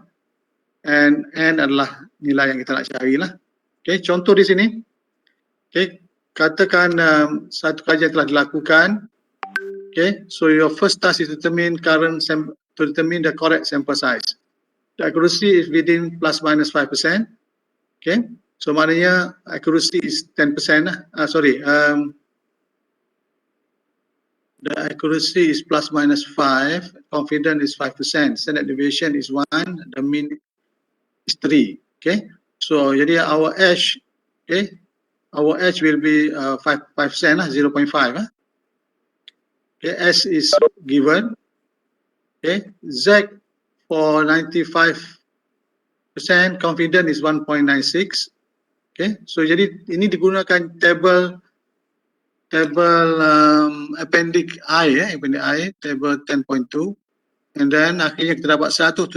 And N adalah nilai yang kita nak cari lah. Okay, contoh di sini. Okay, katakan satu kajian telah dilakukan. Okay, so your first task is to determine the correct sample size. The accuracy is within plus minus 5%. Okay, so maknanya accuracy is 10% lah. The accuracy is plus minus 5, confidence is 5%, standard deviation is 1, the mean is 3. Okay, so jadi our H, okay, our H will be 5% lah, 0.5 Okay, S is given. Okay, Z for 95% confident is 1.96. Okay, so jadi ini digunakan table appendix I appendix I, table 10.2, and then akhirnya kita dapat 171.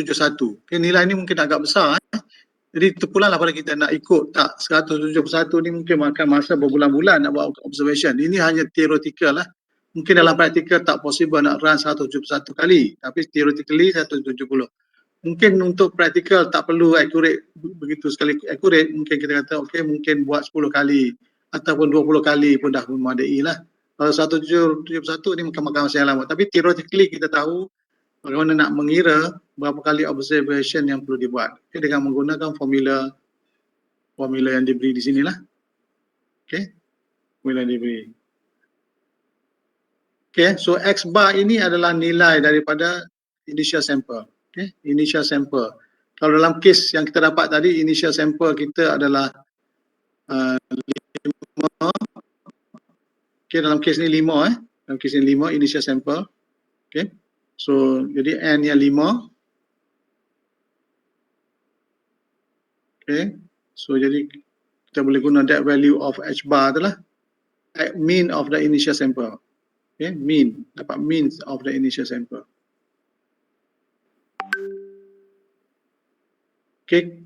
Okay, nilai ini mungkin agak besar. Jadi terpulanglah pada kita nak ikut tak 171 ni mungkin makan masa berbulan-bulan nak buat observation. Ini hanya theoretical lah. Mungkin dalam praktikal tak possible nak run 171 kali, tapi theoretically 170. Mungkin untuk praktikal tak perlu accurate, begitu sekali accurate, mungkin kita kata okey mungkin buat 10 kali ataupun 20 kali pun dah memadai lah. Kalau 171 ni makan masa yang lama, tapi theoretically kita tahu bagaimana nak mengira berapa kali observation yang perlu dibuat. Okay, dengan menggunakan formula yang diberi di sinilah. Okay, formula yang diberi. Okay, so X bar ini adalah nilai daripada initial sample. Okay, initial sample. Kalau dalam kes yang kita dapat tadi, initial sample kita adalah 5. Okay, dalam kes ni 5 Dalam kes ni 5 initial sample. Okay, so jadi N nya 5. Okay, so jadi kita boleh guna that value of H bar adalah mean of the initial sample. Okay, mean, dapat means of the initial sample. Okay,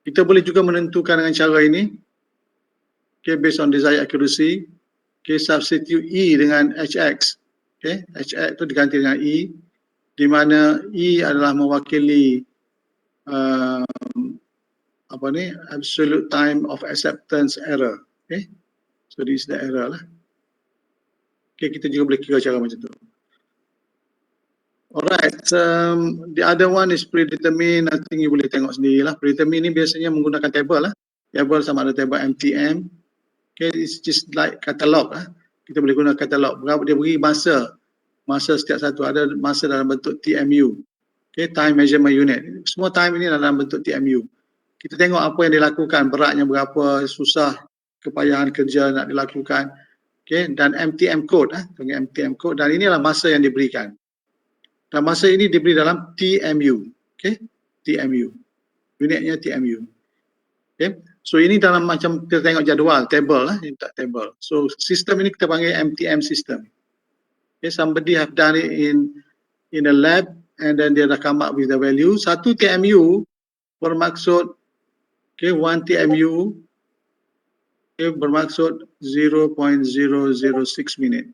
kita boleh juga menentukan dengan cara ini. Okay, based on desired accuracy. Okay, substitute E dengan HX. Okay, HX itu diganti dengan E, di mana E adalah mewakili absolute time of acceptance error. Okay. So this is the error lah. Okay, kita juga boleh kira cara macam tu. Alright, the other one is predetermined. I think you boleh tengok sendiri lah. Predetermined ni biasanya menggunakan table lah. Table sama ada table MTM. Okay, it's just like catalog lah. Kita boleh guna catalog. Berapa dia beri masa setiap satu. Ada masa dalam bentuk TMU. Okay, time measurement unit. Semua time ini dalam bentuk TMU. Kita tengok apa yang dilakukan, beratnya berapa, susah, kepayahan kerja nak dilakukan. Okay, dan MTM code dengan MTM code, dan inilah masa yang diberikan. Dan masa ini diberi dalam TMU. Okay, TMU. Unitnya TMU. Okay. So ini dalam macam kita tengok jadual, table lah, ini tak table. So sistem ini kita panggil MTM system. Okay, somebody have done it in a lab and then dia dah come up with the value. Satu TMU bermaksud, okay, 1 TMU okay, bermaksud 0.006 minit.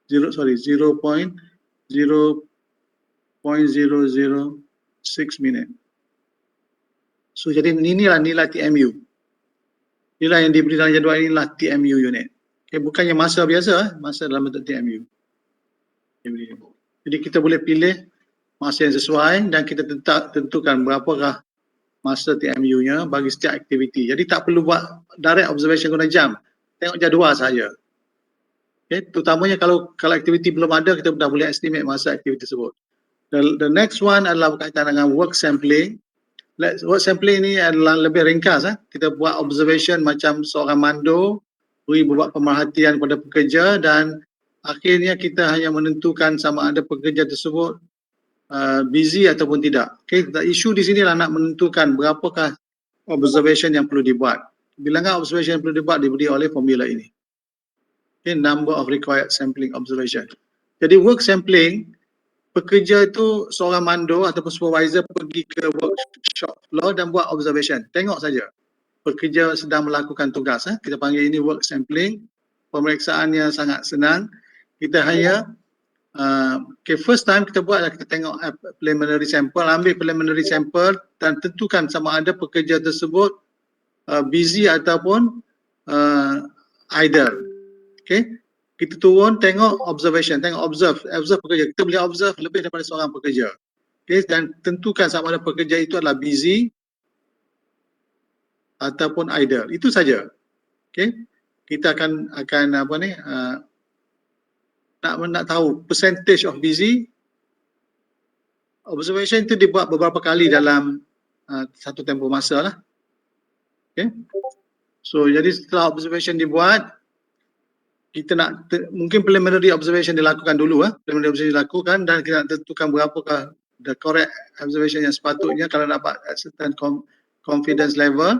0.006 minit. So jadi inilah nilai TMU. Nilai yang diberi dalam jadual inilah TMU unit. Okay, bukannya masa biasa, masa dalam bentuk TMU. Jadi kita boleh pilih masa yang sesuai dan kita tentukan berapakah masa TMU-nya bagi setiap aktiviti. Jadi tak perlu buat direct observation guna jam. Tengok jadual saja. Okay, terutamanya kalau aktiviti belum ada, kita dah boleh estimate masa aktiviti tersebut. The next one adalah berkaitan dengan work sampling. Work sampling ini adalah lebih ringkas. Kita buat observation macam seorang mando, buat pemerhatian kepada pekerja dan akhirnya kita hanya menentukan sama ada pekerja tersebut busy ataupun tidak. Okay, the issue di sini adalah nak menentukan berapakah observation yang perlu dibuat. Bilangan observation yang perlu dibuat diberi oleh formula ini. Okay, number of required sampling observation. Jadi work sampling, pekerja itu seorang mando ataupun supervisor pergi ke workshop floor dan buat observation. Tengok saja. Pekerja sedang melakukan tugas. Kita panggil ini work sampling. Pemeriksaannya sangat senang. Kita hanya, okay, first time kita buat adalah kita tengok preliminary sample, ambil preliminary sample dan tentukan sama ada pekerja tersebut busy ataupun idle. Okay. Kita turun tengok observation, observe pekerja. Kita boleh observe lebih daripada seorang pekerja. Okay, dan tentukan sama ada pekerja itu adalah busy ataupun idle. Itu saja. Okay. Kita akan apa ni? Nak tahu percentage of busy. Observation itu dibuat beberapa kali dalam satu tempoh masa lah. Okay. So jadi setelah observation dibuat, kita nak mungkin preliminary observation dilakukan dulu, preliminary observation dilakukan dan kita nak tentukan berapakah the correct observation yang sepatutnya. Kalau dapat certain confidence level,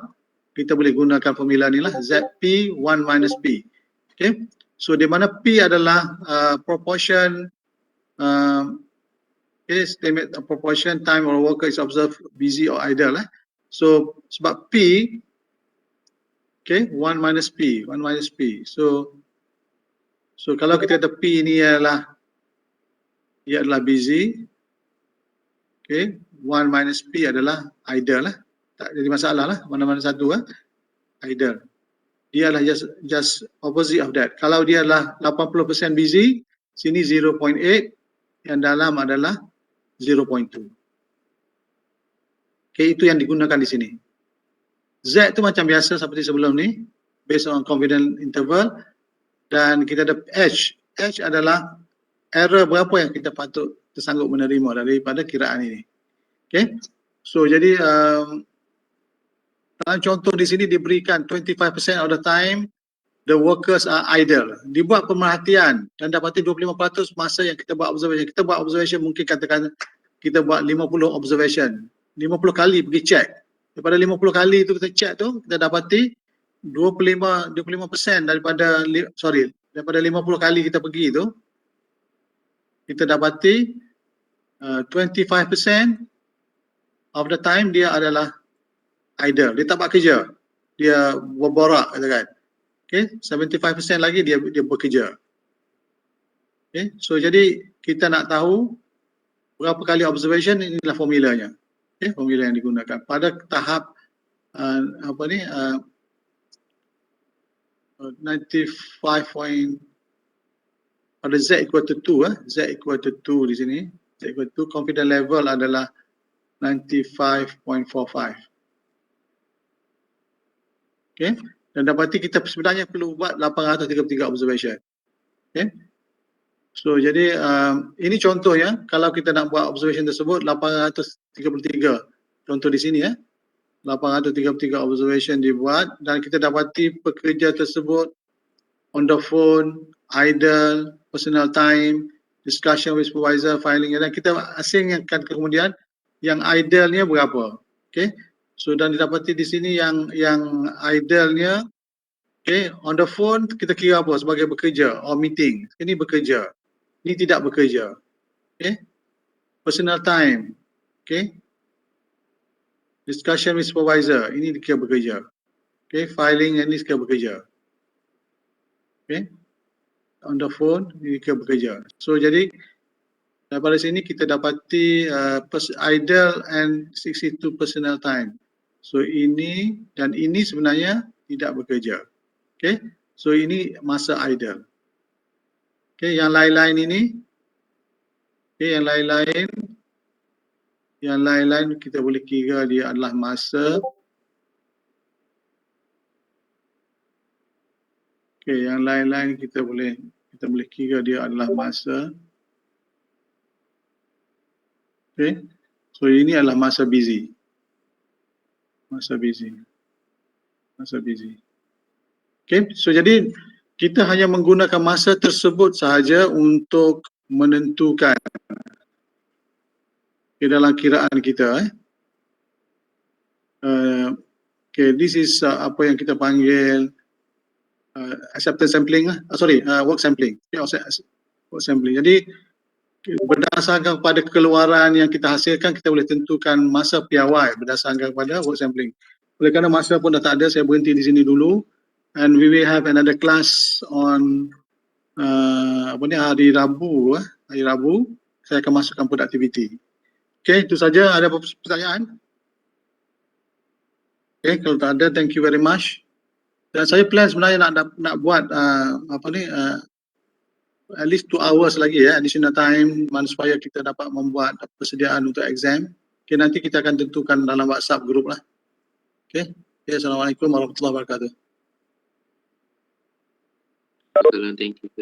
kita boleh gunakan formula ni lah, ZP 1 minus P. Okay. So di mana P adalah proportion, okay, estimate proportion time or worker is observed busy or idle. So sebab P, okay, 1 minus P. So kalau kita ada P ini adalah busy, okay, 1 minus P adalah idle lah. Tak jadi masalah lah, mana-mana satu idle. Dia adalah just opposite of that. Kalau dia adalah 80% busy, sini 0.8, yang dalam adalah 0.2. Okay, itu yang digunakan di sini. Z itu macam biasa seperti sebelum ni, based on confidence interval. Dan kita ada H. H adalah error berapa yang kita patut tersanggup menerima daripada kiraan ini. Okay. So jadi dalam contoh di sini diberikan 25% of the time the workers are idle. Dibuat pemerhatian dan dapati 25% masa yang kita buat observation. Kita buat observation mungkin katakan kita buat 50 observation. 50 kali pergi check. Daripada 50 kali itu kita check tu, kita dapati 25% daripada 50 kali kita pergi itu, kita dapati 25% of the time dia adalah idle. Dia tak buat kerja. Dia berborak katakan. Okay, 75% lagi dia bekerja. Okay, so jadi kita nak tahu berapa kali observation, inilah formulanya. Okay, formula yang digunakan pada tahap 95 point, pada Z equal to 2, Z equal to 2 di sini, Z equal to 2, confidence level adalah 95.45. Okay, dan dapati kita sebenarnya perlu buat 833 observation. Okay, so jadi ini contohnya, kalau kita nak buat observation tersebut 833, contoh di sini 833 observation dibuat dan kita dapati pekerja tersebut on the phone, idle, personal time discussion with supervisor, filing, dan kita asingkan kemudian yang idealnya berapa. Okay. So dan didapati di sini yang idealnya, okay, on the phone kita kira apa sebagai bekerja or meeting. Ini bekerja. Ini tidak bekerja. Okay. Personal time. Okay. Discussion with supervisor. Ini dikira bekerja. Okay. Filing ini dikira bekerja. Okay. On the phone ini dikira bekerja. So jadi daripada sini kita dapati ideal and 62 personal time. So ini dan ini sebenarnya tidak bekerja. Okay. So ini masa ideal. Okay. Yang lain-lain ini. Okay. Yang lain-lain kita boleh kira dia adalah masa. Okay. Yang lain-lain kita boleh kira dia adalah masa. Okay. So ini adalah masa busy. Masa busy. Okay. So jadi kita hanya menggunakan masa tersebut sahaja untuk menentukan dalam kiraan kita. Okay, this is apa yang kita panggil acceptance sampling work sampling. Okay, work sampling. Jadi berdasarkan kepada keluaran yang kita hasilkan, kita boleh tentukan masa piawai berdasarkan kepada work sampling. Oleh kerana masa pun dah tak ada, saya berhenti di sini dulu, and we will have another class on hari Rabu. Hari Rabu saya akan masukkan productivity. Okay, itu saja. Ada apa pertanyaan? Okay, kalau tak ada, thank you very much. Dan saya plan sebenarnya nak buat at least 2 hours lagi additional time supaya kita dapat membuat persediaan untuk exam. Okay, nanti kita akan tentukan dalam WhatsApp group lah. Okay, Assalamualaikum warahmatullahi wabarakatuh. Thank you.